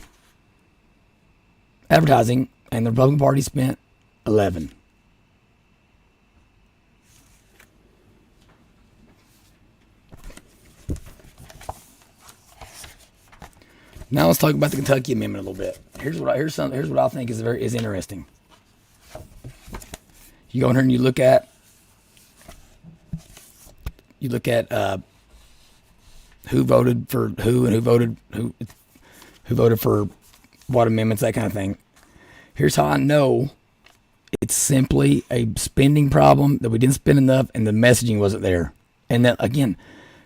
advertising, and the Republican Party spent 11. Now let's talk about the Kentucky Amendment a little bit. Here's what I think is interesting. You go in here and you look at who voted for who and who voted for what amendments, that kind of thing. Here's how I know it's simply a spending problem, that we didn't spend enough and the messaging wasn't there. And that, again,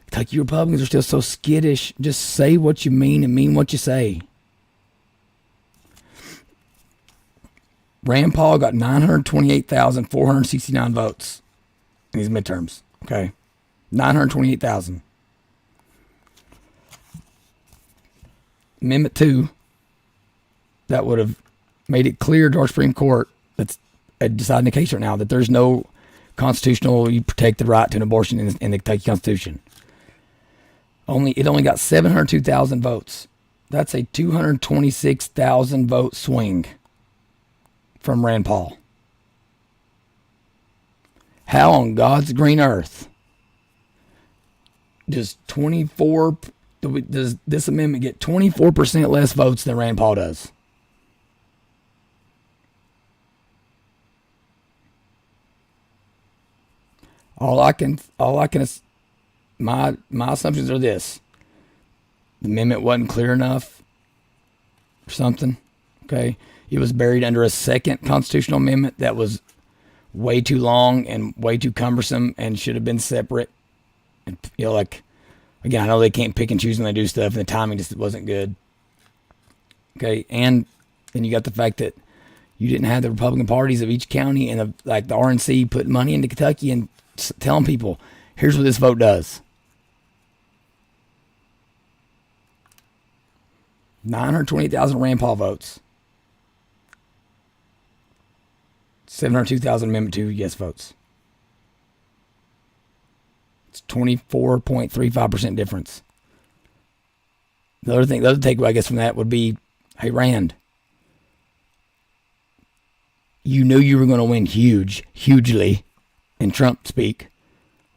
Kentucky Republicans are still so skittish. Just say what you mean and mean what you say. Rand Paul got 928,469 votes in these midterms. Okay. 928,000. Amendment 2, that would have made it clear to our Supreme Court that's deciding the case right now that there's no constitutional, you protect the right to an abortion in the Kentucky Constitution. It only got 702,000 votes. That's a 226,000 vote swing from Rand Paul. How on God's green earth does this amendment get 24% less votes than Rand Paul does? My assumptions are this: the amendment wasn't clear enough or something. Okay, it was buried under a second constitutional amendment that was way too long and way too cumbersome and should have been separate. And again, I know they can't pick and choose when they do stuff, and the timing just wasn't good. Okay, and then you got the fact that you didn't have the Republican parties of each county and the RNC putting money into Kentucky and telling people, here's what this vote does. 928,000 Rand Paul votes. 702,000 Amendment 2 yes votes. It's 24.35% difference. The other takeaway I guess from that would be, hey Rand, you knew you were going to win hugely in Trump speak.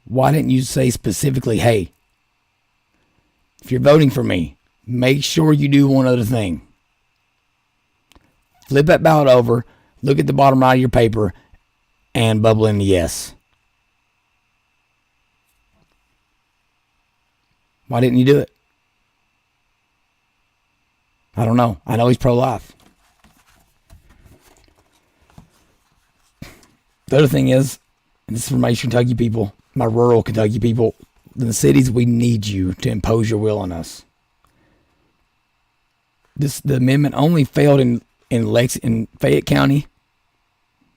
Why didn't you say specifically, hey, if you're voting for me, make sure you do one other thing. Flip that ballot over, look at the bottom right of your paper, and bubble in the yes. Why didn't you do it? I don't know. I know he's pro-life. The other thing is, and this is for my Eastern Kentucky people, my rural Kentucky people, in the cities, we need you to impose your will on us. The amendment only failed in Fayette County,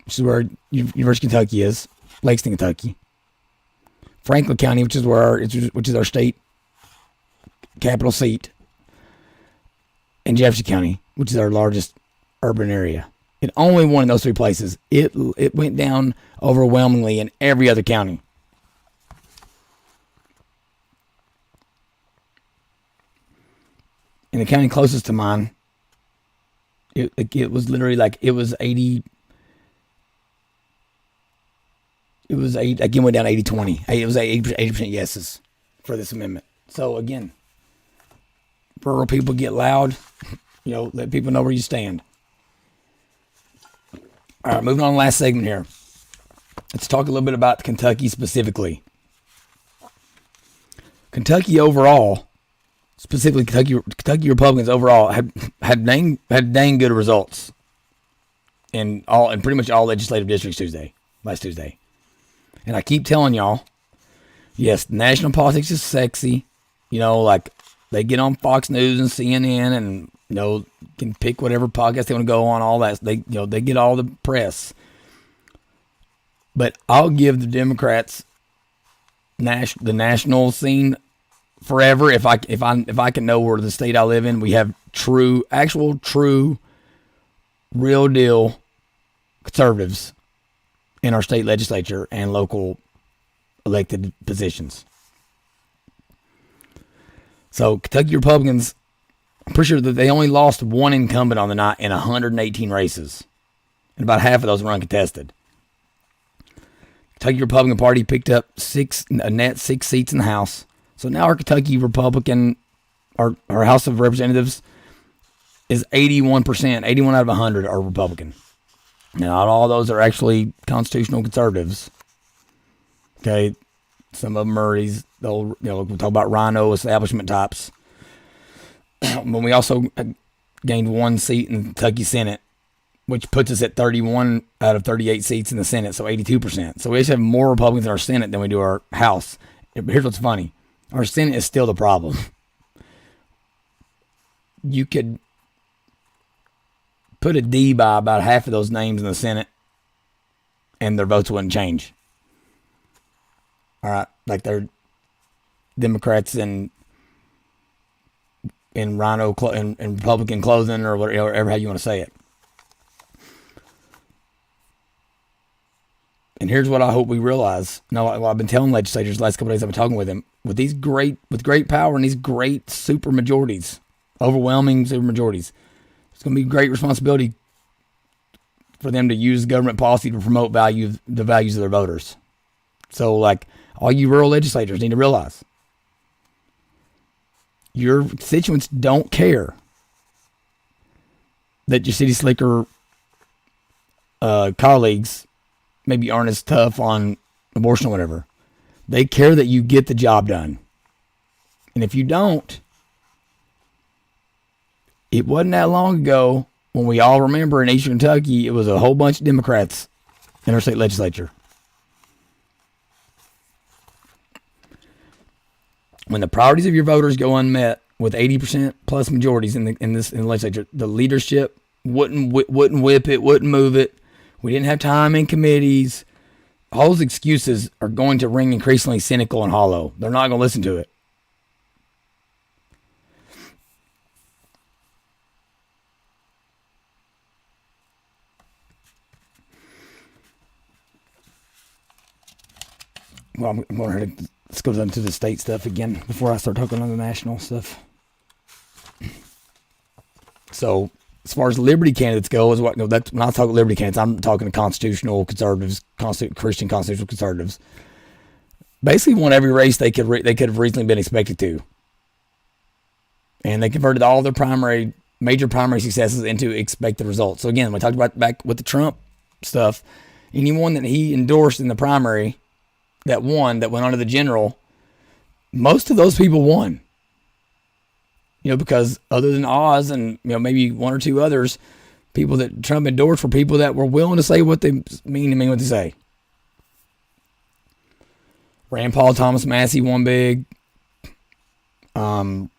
which is where University of Kentucky is, Lexington, Kentucky. Franklin County, which is our state capital seat, and Jefferson County, which is our largest urban area. It only won in those three places. It went down overwhelmingly in every other county. In the county closest to mine, it was literally like it was 80. It was again went down 80-20. It was 80% yeses for this amendment. So again, rural people get loud. Let people know where you stand. All right, moving on to the last segment here. Let's talk a little bit about Kentucky specifically. Kentucky overall, specifically Kentucky Republicans overall, had dang good results in pretty much all legislative districts last Tuesday. And I keep telling y'all, yes, national politics is sexy. Like they get on Fox News and CNN and can pick whatever podcast they want to go on, all that. They get all the press. But I'll give the Democrats the national scene forever if I can know where the state I live in we have true, real deal conservatives in our state legislature and local elected positions. So Kentucky Republicans, I'm pretty sure that they only lost one incumbent on the night in 118 races. And about half of those were uncontested. Kentucky Republican Party picked up a net 6 seats in the House. So now our Kentucky Republican, our House of Representatives is 81%. 81 out of 100 are Republican. Now, not all those are actually constitutional conservatives. Okay. Some of them are we'll talk about rhino establishment types. But we also gained one seat in the Kentucky Senate, which puts us at 31 out of 38 seats in the Senate, so 82%. So we actually have more Republicans in our Senate than we do our House. But here's what's funny. Our Senate is still the problem. You could put a D by about half of those names in the Senate, and their votes wouldn't change. All right, like they're Democrats in rhino and Republican clothing or whatever how you want to say it. And here's what I hope we realize. I've been telling legislators the last couple of days I've been talking with them. With great power and these great super majorities, overwhelming super majorities, it's going to be great responsibility for them to use government policy to promote the values of their voters. So, like, all you rural legislators need to realize, your constituents don't care that your city slicker colleagues maybe aren't as tough on abortion or whatever. They care that you get the job done. And if you don't, it wasn't that long ago when we all remember in Eastern Kentucky, it was a whole bunch of Democrats in our state legislature. When the priorities of your voters go unmet with 80% plus majorities in the legislature, the leadership wouldn't whip it, wouldn't move it. We didn't have time in committees. All those excuses are going to ring increasingly cynical and hollow. They're not going to listen to it. well, I'm going to let's go into the state stuff again before I start talking on the national stuff. So, as far as Liberty candidates go, is what that's when I talk Liberty candidates, I'm talking to constitutional conservatives, Christian constitutional conservatives. Basically, won every race they could have reasonably been expected to, and they converted all their major primary successes into expected results. So again, we talked about back with the Trump stuff. Anyone that he endorsed in the primary that went on to the general, most of those people won. Because other than Oz and maybe one or two others, people that Trump endorsed were people that were willing to say what they mean what they say. Rand Paul, Thomas Massey won big. All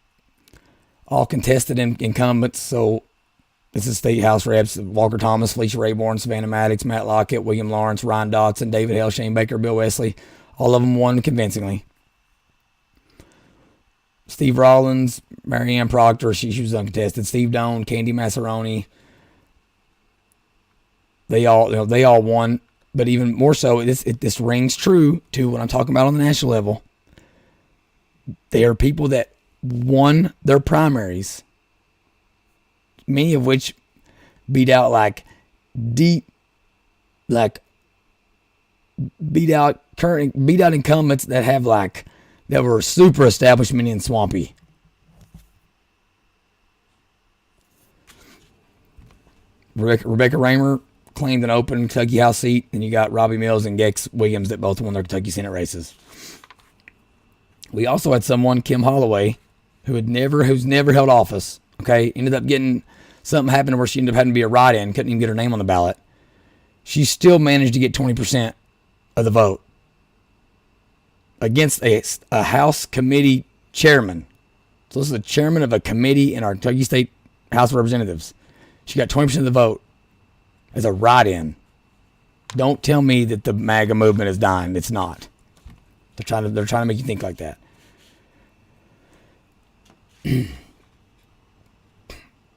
contested incumbents. So this is state house reps: Walker Thomas, Felicia Rayborn, Savannah Maddox, Matt Lockett, William Lawrence, Ryan Dotson, David Hale, Shane Baker, Bill Wesley. All of them won convincingly. Steve Rollins, Marianne Proctor, she was uncontested. Steve Doan, Candy Massaroni. They all won, but even more so, this rings true to what I'm talking about on the national level. They are people that won their primaries, many of which beat out incumbents that were super establishment and swampy. Rebecca Raymer claimed an open Kentucky House seat, and you got Robbie Mills and Gex Williams that both won their Kentucky Senate races. We also had someone, Kim Holloway, who's never held office. Okay, ended up getting something happened where she ended up having to be a write-in, couldn't even get her name on the ballot. She still managed to get 20% of the vote against a House committee chairman. So this is the chairman of a committee in our Kentucky State House of Representatives. She got 20% of the vote as a write-in. Don't tell me that the MAGA movement is dying. It's not. They're trying to make you think like that.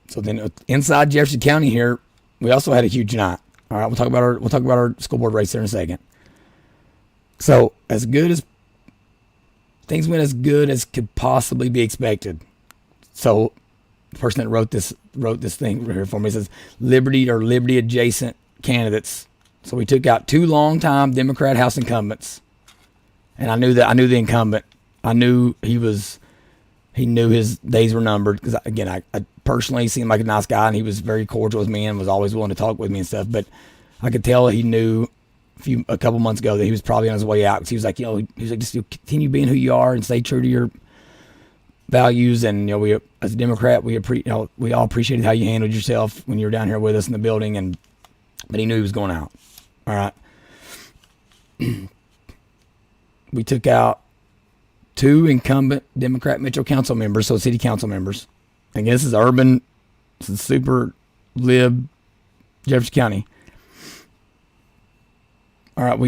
So then inside Jefferson County here, we also had a huge night. All right, we'll talk about our school board race there in a second. So things went as good as could possibly be expected. So the person that wrote this thing right here for me says Liberty or Liberty adjacent candidates. So we took out two longtime Democrat House incumbents, and I knew the incumbent. I knew he knew his days were numbered because again, I personally seemed like a nice guy, and he was very cordial with me and was always willing to talk with me and stuff. But I could tell he knew a couple months ago that he was probably on his way out because he was like, just continue being who you are and stay true to your values. And we, as a Democrat, we all appreciated how you handled yourself when you were down here with us in the building. But he knew he was going out. All right. We took out two incumbent Democrat Metro Council members, so city council members. Again, this is super lib Jefferson County. All right,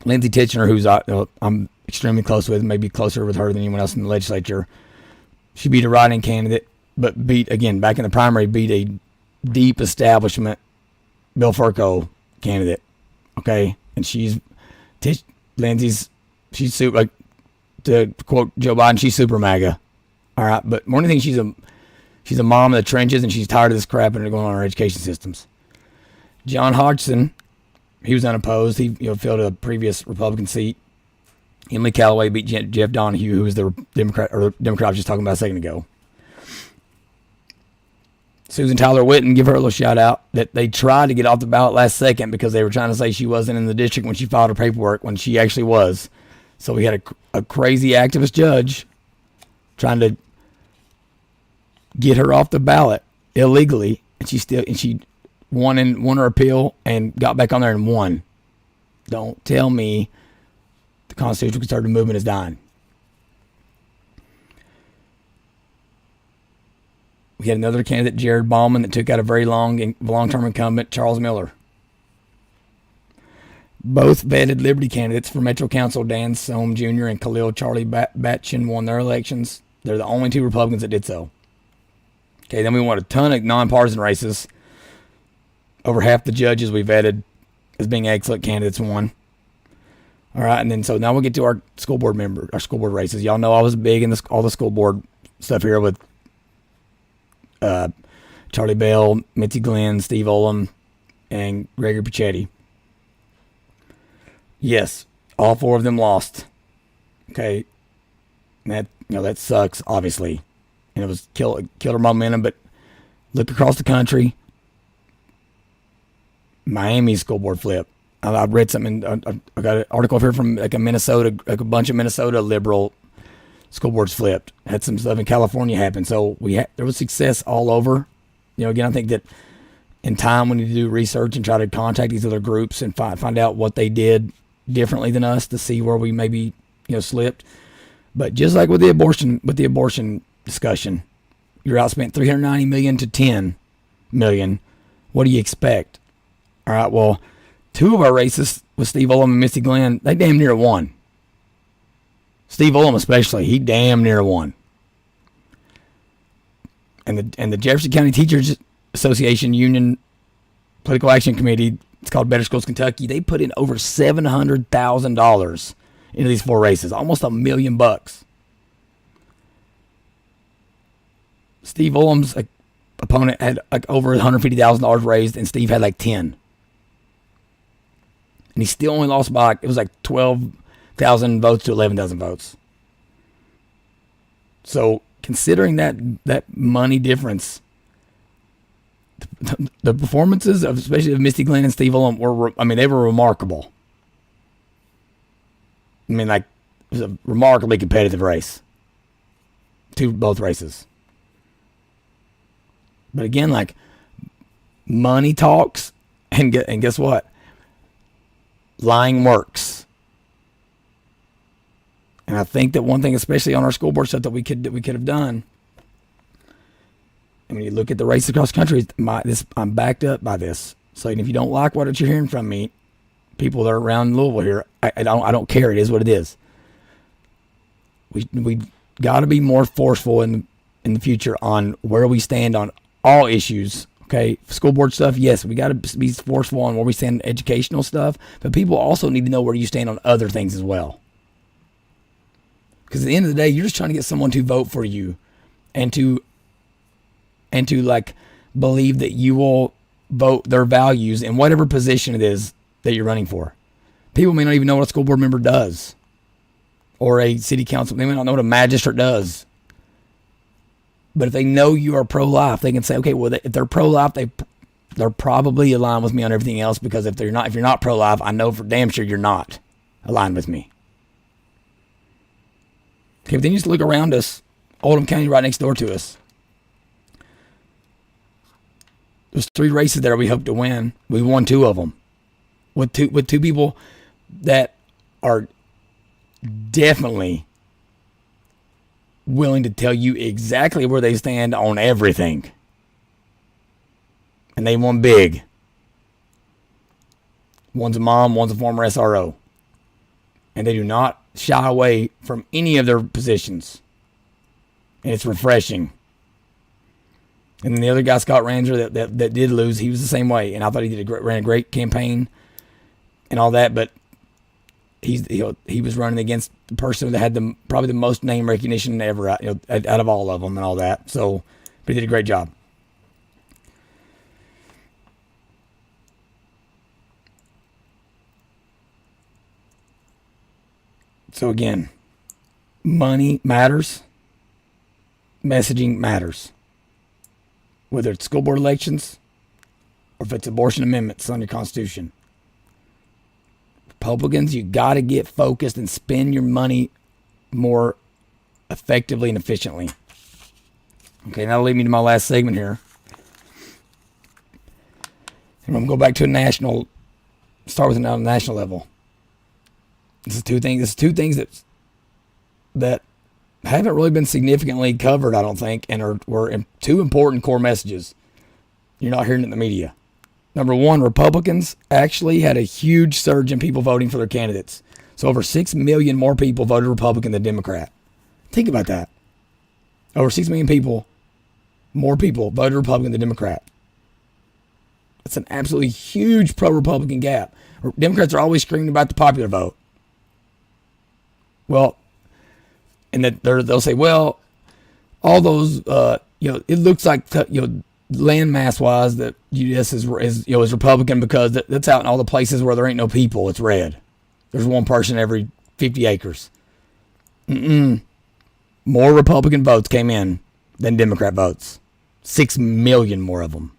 Lindsay Titchener, who's I'm extremely close with, maybe closer with her than anyone else in the legislature. She beat a write-in candidate, but back in the primary, beat a deep establishment Bill Furco candidate. Okay, and Lindsay's super, to quote Joe Biden, she's super MAGA. All right, but more than anything, she's a mom in the trenches, and she's tired of this crap and going on in our education systems. John Hodgson, he was unopposed. He filled a previous Republican seat. Emily Callaway beat Jeff Donahue, who was the Democrat I was just talking about a second ago. Susan Tyler Witten, give her a little shout out that they tried to get off the ballot last second because they were trying to say she wasn't in the district when she filed her paperwork when she actually was. So we had a crazy activist judge trying to get her off the ballot illegally, and she won her appeal and got back on there and won. Don't tell me the constitutional conservative movement is dying. We had another candidate, Jared Bauman, that took out a very long-term incumbent, Charles Miller. Both vetted Liberty candidates for Metro Council, Dan Sohm Jr. and Khalil Charlie Batchin, won their elections. They're the only two Republicans that did so. Okay, then we won a ton of nonpartisan races. Over half the judges we vetted as being excellent candidates won. All right, and then so now we'll get to our school board races. Y'all know I was big in all the school board stuff here with Charlie Bell, Mitzi Glenn, Steve Olam, and Gregory Pichetti. Yes, all 4 of them lost. Okay, and that sucks, obviously, and it was killed our momentum. But look across the country, Miami's school board flip. I read something. I got an article here from like a bunch of Minnesota liberal school boards flipped. Had some stuff in California happen. So there was success all over. Again, I think that in time we need to do research and try to contact these other groups and find out what they did differently than us to see where we maybe slipped. But just like with the abortion discussion, you're outspent $390 million to $10 million. What do you expect? All right, well, 2 of our races with Steve Olam and Misty Glenn, they damn near won. Steve Olam especially, he damn near won. And the Jefferson County Teachers Association Union Political Action Committee, it's called Better Schools Kentucky, they put in over $700,000 into these 4 races, almost $1 million. Steve Olam's opponent had like over $150,000 raised, and Steve had like 10. And he still only lost by, it was like 12,000 votes to 11,000 votes. So considering that money difference, the performances of especially of Misty Glenn and Steve Olam they were remarkable. It was a remarkably competitive race. Both races. But again, money talks, and guess what? Lying works. And I think that one thing, especially on our school board stuff, that we could have done. And when you look at the race across the country, I'm backed up by this. So if you don't like what you're hearing from me, people that are around Louisville here, I don't care. It is what it is. We got to be more forceful in the future on where we stand on all issues. Okay, school board stuff, yes, we got to be forceful on where we stand on educational stuff, but people also need to know where you stand on other things as well. Because at the end of the day, you're just trying to get someone to vote for you, and to believe that you will vote their values in whatever position it is that you're running for. People may not even know what a school board member does, or a city council. They may not know what a magistrate does. But if they know you are pro-life, they can say, okay, well, if they're pro-life, they're probably aligned with me on everything else, because if you're not pro-life, I know for damn sure you're not aligned with me. Okay, but then you just look around us, Oldham County right next door to us. There's 3 races there we hope to win. We won 2 of them with two people that are definitely willing to tell you exactly where they stand on everything. And they won big. One's a mom, one's a former SRO. And they do not shy away from any of their positions. And it's refreshing. And then the other guy, Scott Ranger, that did lose, he was the same way. And I thought he ran a great campaign and all that, but he was running against the person that had probably the most name recognition ever out of all of them and all that. So, but he did a great job. So again, money matters. Messaging matters. Whether it's school board elections or if it's abortion amendments on your Constitution. Republicans, you got to get focused and spend your money more effectively and efficiently. Okay, that'll lead me to my last segment here. And I'm going to go back to start with a national level. This is two things that haven't really been significantly covered, I don't think, and were 2 important core messages you're not hearing in the media. Number 1, Republicans actually had a huge surge in people voting for their candidates. So over 6 million more people voted Republican than Democrat. Think about that. Over 6 million more people voted Republican than Democrat. That's an absolutely huge pro-Republican gap. Democrats are always screaming about the popular vote. Well, and that they'll say, well, all those, it looks like, landmass wise that U.S. is Republican because that's out in all the places where there ain't no people. It's red. There's one person every 50 acres. More Republican votes came in than Democrat votes. 6 million more of them.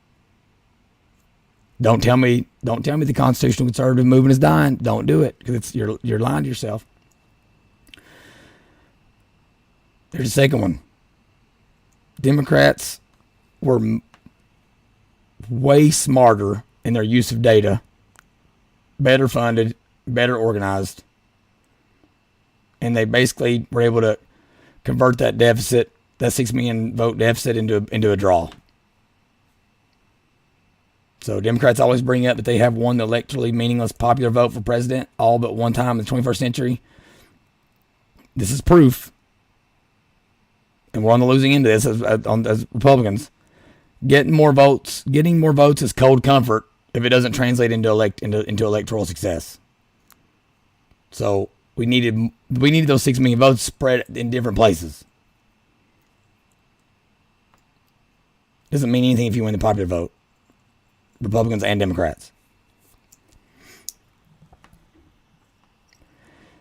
Don't tell me the constitutional conservative movement is dying. Don't do it, because you're lying to yourself. There's a second one. Democrats were way smarter in their use of data, better funded, better organized, and they basically were able to convert that deficit, that 6 million vote deficit, into a draw. So Democrats always bring up that they have won the electorally meaningless popular vote for president all but one time in the 21st century. This is proof, and we're on the losing end of this as Republicans. Getting more votes is cold comfort if it doesn't translate into electoral success. So we needed those 6 million votes spread in different places. Doesn't mean anything if you win the popular vote. Republicans and Democrats.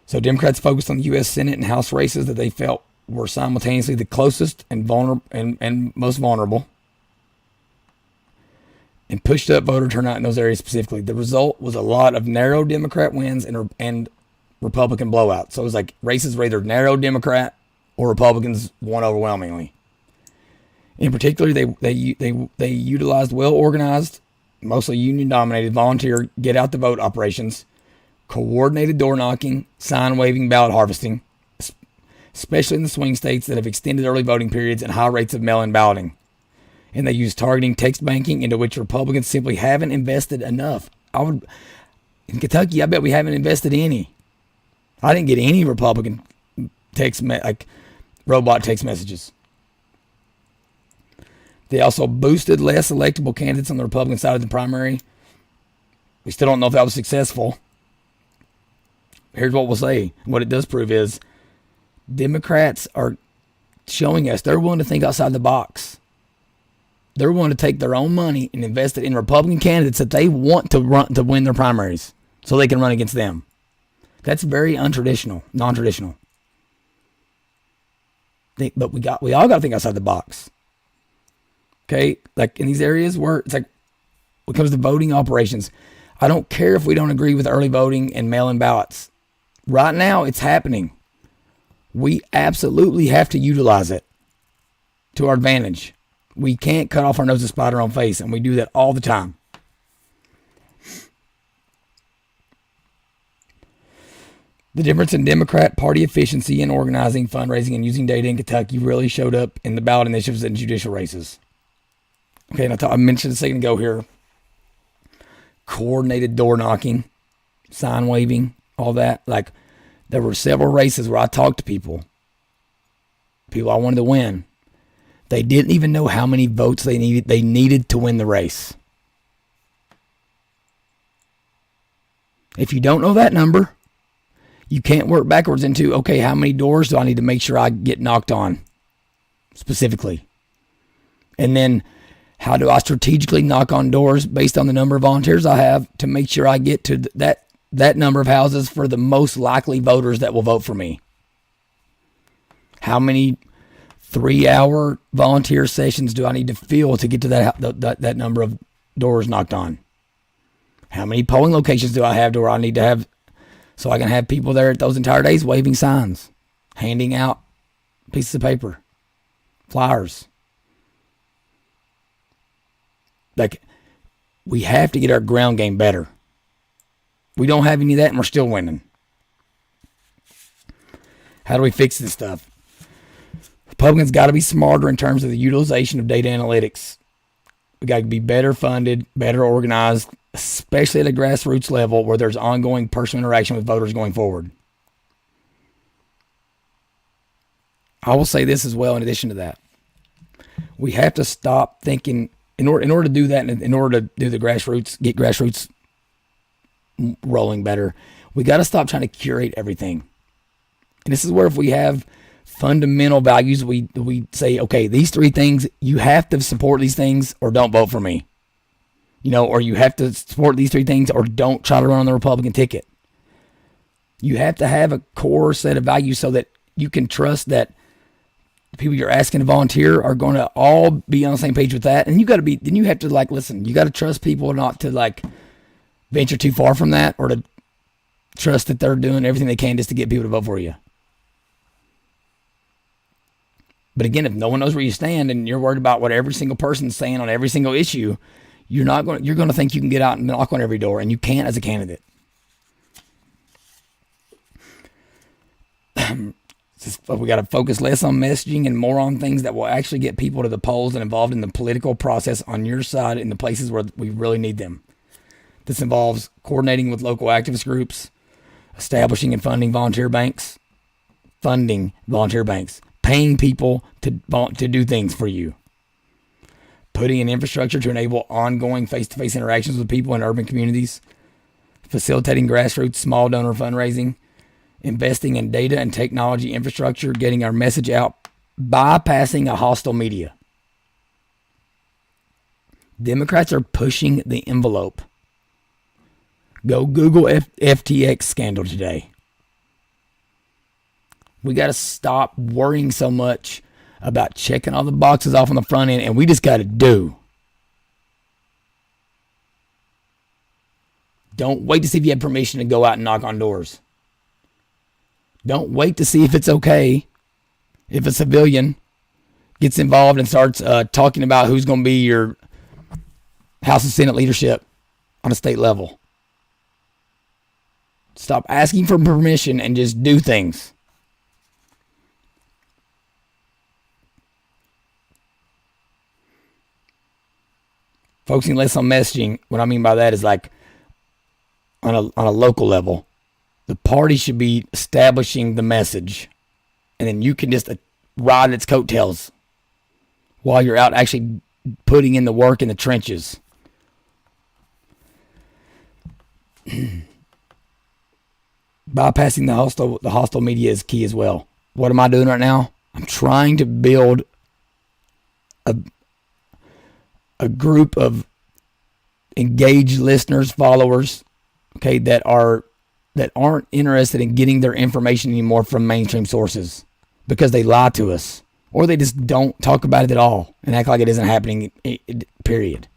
So Democrats focused on the U.S. Senate and House races that they felt were simultaneously the closest and vulnerable and most vulnerable, and pushed up voter turnout in those areas specifically. The result was a lot of narrow Democrat wins and Republican blowouts. So it was like races were either narrow Democrat or Republicans won overwhelmingly. In particular, they utilized well-organized, mostly union-dominated, volunteer get-out-the-vote operations, coordinated door-knocking, sign-waving, ballot harvesting, especially in the swing states that have extended early voting periods and high rates of mail-in balloting. And they use targeting text banking, into which Republicans simply haven't invested enough. In Kentucky, I bet we haven't invested any. I didn't get any Republican robot text messages. They also boosted less electable candidates on the Republican side of the primary. We still don't know if that was successful. Here's what we'll say. What it does prove is Democrats are showing us they're willing to think outside the box. They're willing to take their own money and invest it in Republican candidates that they want to win their primaries so they can run against them. That's very non-traditional. But we all got to think outside the box. Okay, like in these areas where it's like when it comes to voting operations, I don't care if we don't agree with early voting and mail-in ballots. Right now, it's happening. We absolutely have to utilize it to our advantage. We can't cut off our nose to spite our own face, and we do that all the time. The difference in Democrat Party efficiency in organizing, fundraising, and using data in Kentucky really showed up in the ballot initiatives and judicial races. Okay, and I mentioned a second ago here, coordinated door knocking, sign waving, all that. Like, there were several races where I talked to people I wanted to win. They didn't even know how many votes they needed to win the race. If you don't know that number, you can't work backwards into, okay, how many doors do I need to make sure I get knocked on specifically? And then how do I strategically knock on doors based on the number of volunteers I have to make sure I get to that number of houses for the most likely voters that will vote for me? How many 3-hour volunteer sessions do I need to fill to get to that number of doors knocked on? How many polling locations do I have to where I need to have so I can have people there at those entire days waving signs, handing out pieces of paper, flyers? Like, we have to get our ground game better. We don't have any of that, and we're still winning. How do we fix this stuff? Republicans got to be smarter in terms of the utilization of data analytics. We got to be better funded, better organized, especially at a grassroots level where there's ongoing personal interaction with voters going forward. I will say this as well in addition to that. We have to stop thinking, in order to do that, and in order to do the grassroots, get grassroots rolling better, we got to stop trying to curate everything. And this is where if we have fundamental values, we say, okay, these 3 things, you have to support these things or don't vote for me. Or you have to support these 3 things or don't try to run on the Republican ticket. You have to have a core set of values so that you can trust that the people you're asking to volunteer are going to all be on the same page with that. And you have to listen, you got to trust people not to venture too far from that, or to trust that they're doing everything they can just to get people to vote for you. But again, if no one knows where you stand and you're worried about what every single person's saying on every single issue, you're going to think you can get out and knock on every door, and you can't as a candidate. We got to focus less on messaging and more on things that will actually get people to the polls and involved in the political process on your side in the places where we really need them. This involves coordinating with local activist groups, establishing and funding volunteer banks, paying people to do things for you, putting in infrastructure to enable ongoing face-to-face interactions with people in urban communities, facilitating grassroots small donor fundraising, investing in data and technology infrastructure, getting our message out, bypassing a hostile media. Democrats are pushing the envelope. Go Google FTX scandal today. We got to stop worrying so much about checking all the boxes off on the front end, and we just got to do. Don't wait to see if you have permission to go out and knock on doors. Don't wait to see if it's okay if a civilian gets involved and starts talking about who's going to be your House and Senate leadership on a state level. Stop asking for permission and just do things. Focusing less on messaging, what I mean by that is on a local level. The party should be establishing the message, and then you can just ride its coattails while you're out actually putting in the work in the trenches. Bypassing the hostile media is key as well. What am I doing right now? I'm trying to build a group of engaged listeners, followers, okay, that aren't interested in getting their information anymore from mainstream sources because they lie to us, or they just don't talk about it at all and act like it isn't happening, period.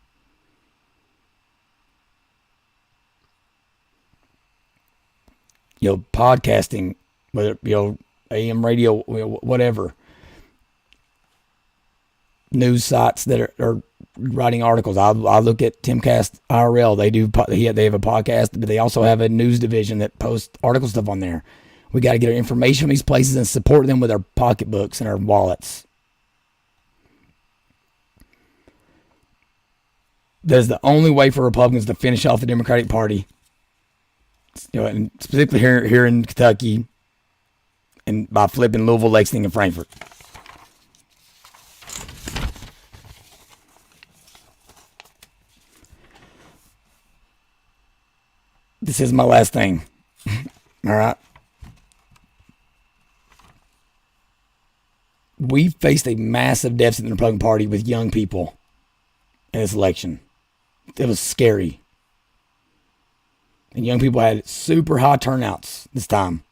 Podcasting, whether AM radio, whatever, news sites that are writing articles. I look at Timcast IRL. They have a podcast, but they also have a news division that posts article stuff on there. We got to get our information from these places and support them with our pocketbooks and our wallets. That is the only way for Republicans to finish off the Democratic Party. And specifically here in Kentucky, and by flipping Louisville, Lexington, and Frankfort. This is my last thing. All right. We faced a massive deficit in the Republican Party with young people in this election. It was scary. And young people had super high turnouts this time.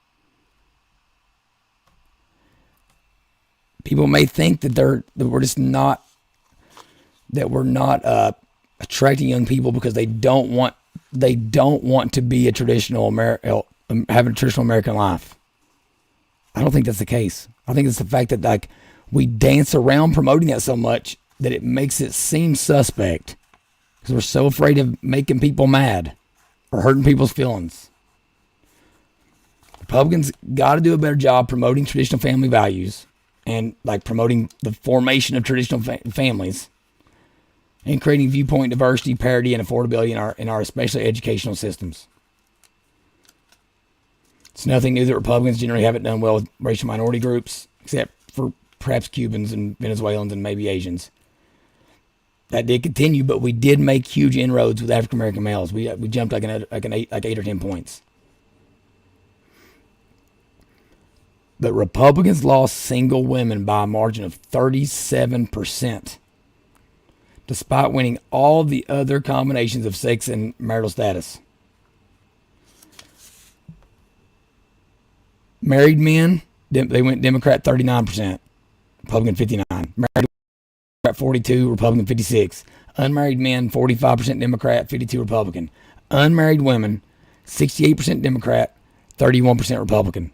People may think that we're not attracting young people because they don't want to be a traditional have a traditional American life. I don't think that's the case. I think it's the fact that we dance around promoting that so much that it makes it seem suspect because we're so afraid of making people mad or hurting people's feelings. Republicans got to do a better job promoting traditional family values and promoting the formation of traditional families and creating viewpoint diversity, parity, and affordability in our especially educational systems. It's nothing new that Republicans generally haven't done well with racial minority groups, except for perhaps Cubans and Venezuelans and maybe Asians. That did continue, but we did make huge inroads with African American males. We jumped like 8 or 10 points. But Republicans lost single women by a margin of 37%, despite winning all the other combinations of sex and marital status. Married men, they went Democrat 39%, Republican 59%. Married Democrat 42%, Republican 56%. Unmarried men, 45% Democrat, 52% Republican. Unmarried women, 68% Democrat, 31% Republican.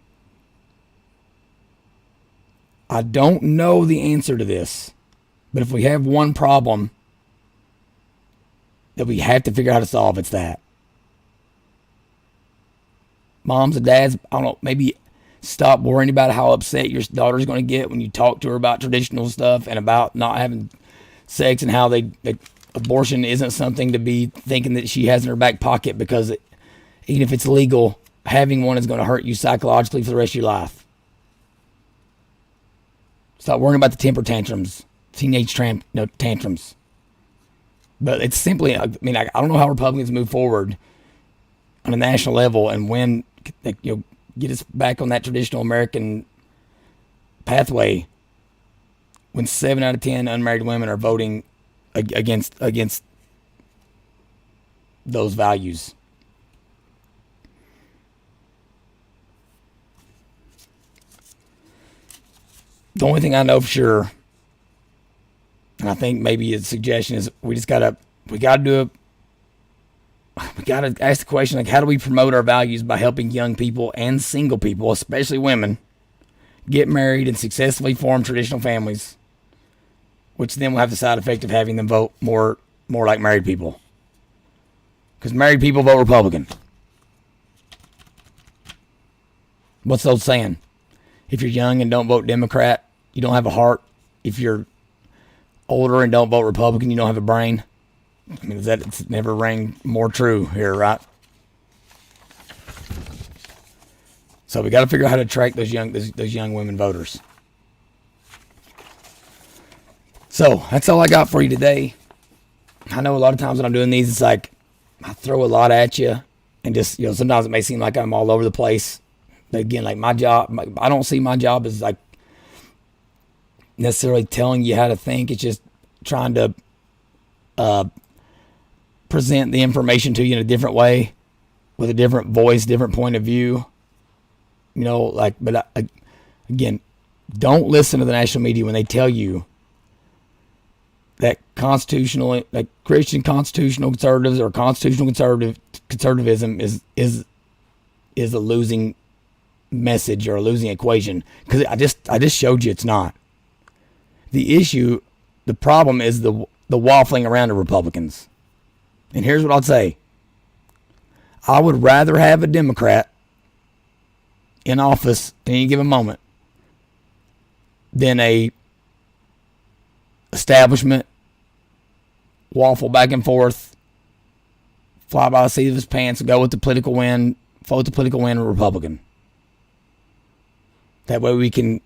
I don't know the answer to this, but if we have one problem that we have to figure out how to solve, it's that. Moms and dads, I don't know, maybe stop worrying about how upset your daughter's going to get when you talk to her about traditional stuff and about not having sex and how abortion isn't something to be thinking that she has in her back pocket, because even if it's legal, having one is going to hurt you psychologically for the rest of your life. Stop worrying about the temper tantrums, teenage tantrums. But it's simply, I don't know how Republicans move forward on a national level and when, get us back on that traditional American pathway when 7 out of 10 unmarried women are voting against those values. The only thing I know for sure, and I think maybe a suggestion, is we gotta ask the question, like, how do we promote our values by helping young people and single people, especially women, get married and successfully form traditional families, which then will have the side effect of having them vote more like married people. Because married people vote Republican. What's the old saying? If you're young and don't vote Democrat, you don't have a heart. If you're older and don't vote Republican, you don't have a brain. It's never rang more true here, right? So we got to figure out how to attract those young women voters. So that's all I got for you today. I know a lot of times when I'm doing these, it's like I throw a lot at you, and just sometimes it may seem like I'm all over the place. But again, like my job, I don't see my job as like necessarily telling you how to think. It's just trying to present the information to you in a different way, with a different voice, different point of view. Again, don't listen to the national media when they tell you that Christian constitutional conservatives or constitutional conservatism is a losing message or a losing equation, because I just showed you it's not. The problem is the waffling around of Republicans. And here's what I'll say. I would rather have a Democrat in office at any given moment than a establishment waffle back and forth, fly by the seat of his pants, and go with the political wind, vote the political wind, Republican. That way we can,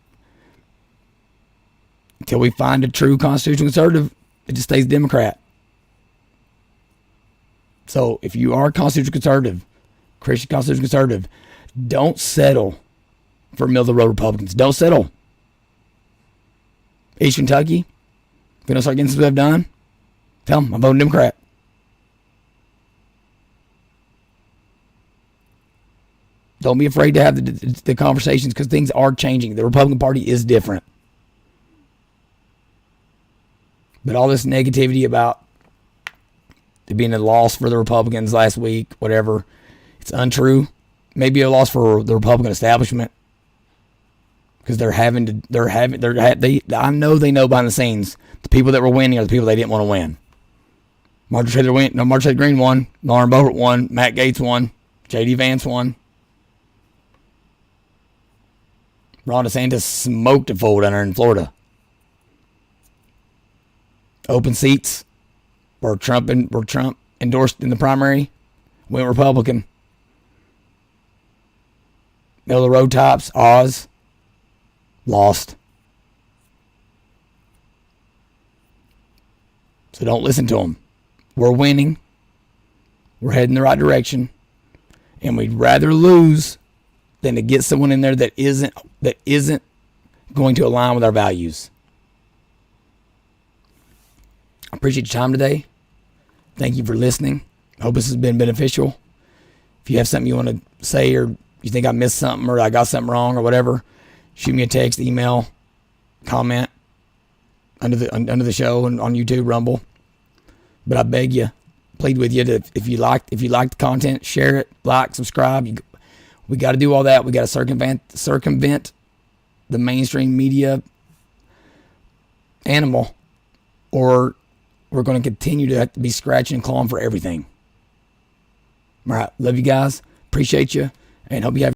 until we find a true constitutional conservative, it just stays Democrat. So if you are a constitutional conservative, Christian constitutional conservative, don't settle for middle-of-the-road Republicans. Don't settle. East Kentucky, if they don't start getting some stuff done, tell them I'm voting Democrat. Don't be afraid to have the conversations, because things are changing. The Republican Party is different. But all this negativity about it being a loss for the Republicans last week, whatever, it's untrue. Maybe a loss for the Republican establishment, because I know they know behind the scenes the people that were winning are the people they didn't want to win. Marjorie Taylor Greene won, Lauren Boebert won, Matt Gaetz won, J.D. Vance won. Ron DeSantis smoked a fool down there in Florida. Open seats where Trump endorsed in the primary went Republican. Middle of the road tops, Oz, lost. So don't listen to them. We're winning. We're heading the right direction. And we'd rather lose than to get someone in there that isn't going to align with our values. I appreciate your time today. Thank you for listening. Hope this has been beneficial. If you have something you want to say, or you think I missed something, or I got something wrong, or whatever, shoot me a text, email, comment under the show and on YouTube, Rumble. But I beg you, plead with you, to if you like the content, share it, like, subscribe. We got to do all that. We got to circumvent the mainstream media animal, or we're going to continue to have to be scratching and clawing for everything. All right, love you guys, appreciate you, and hope you have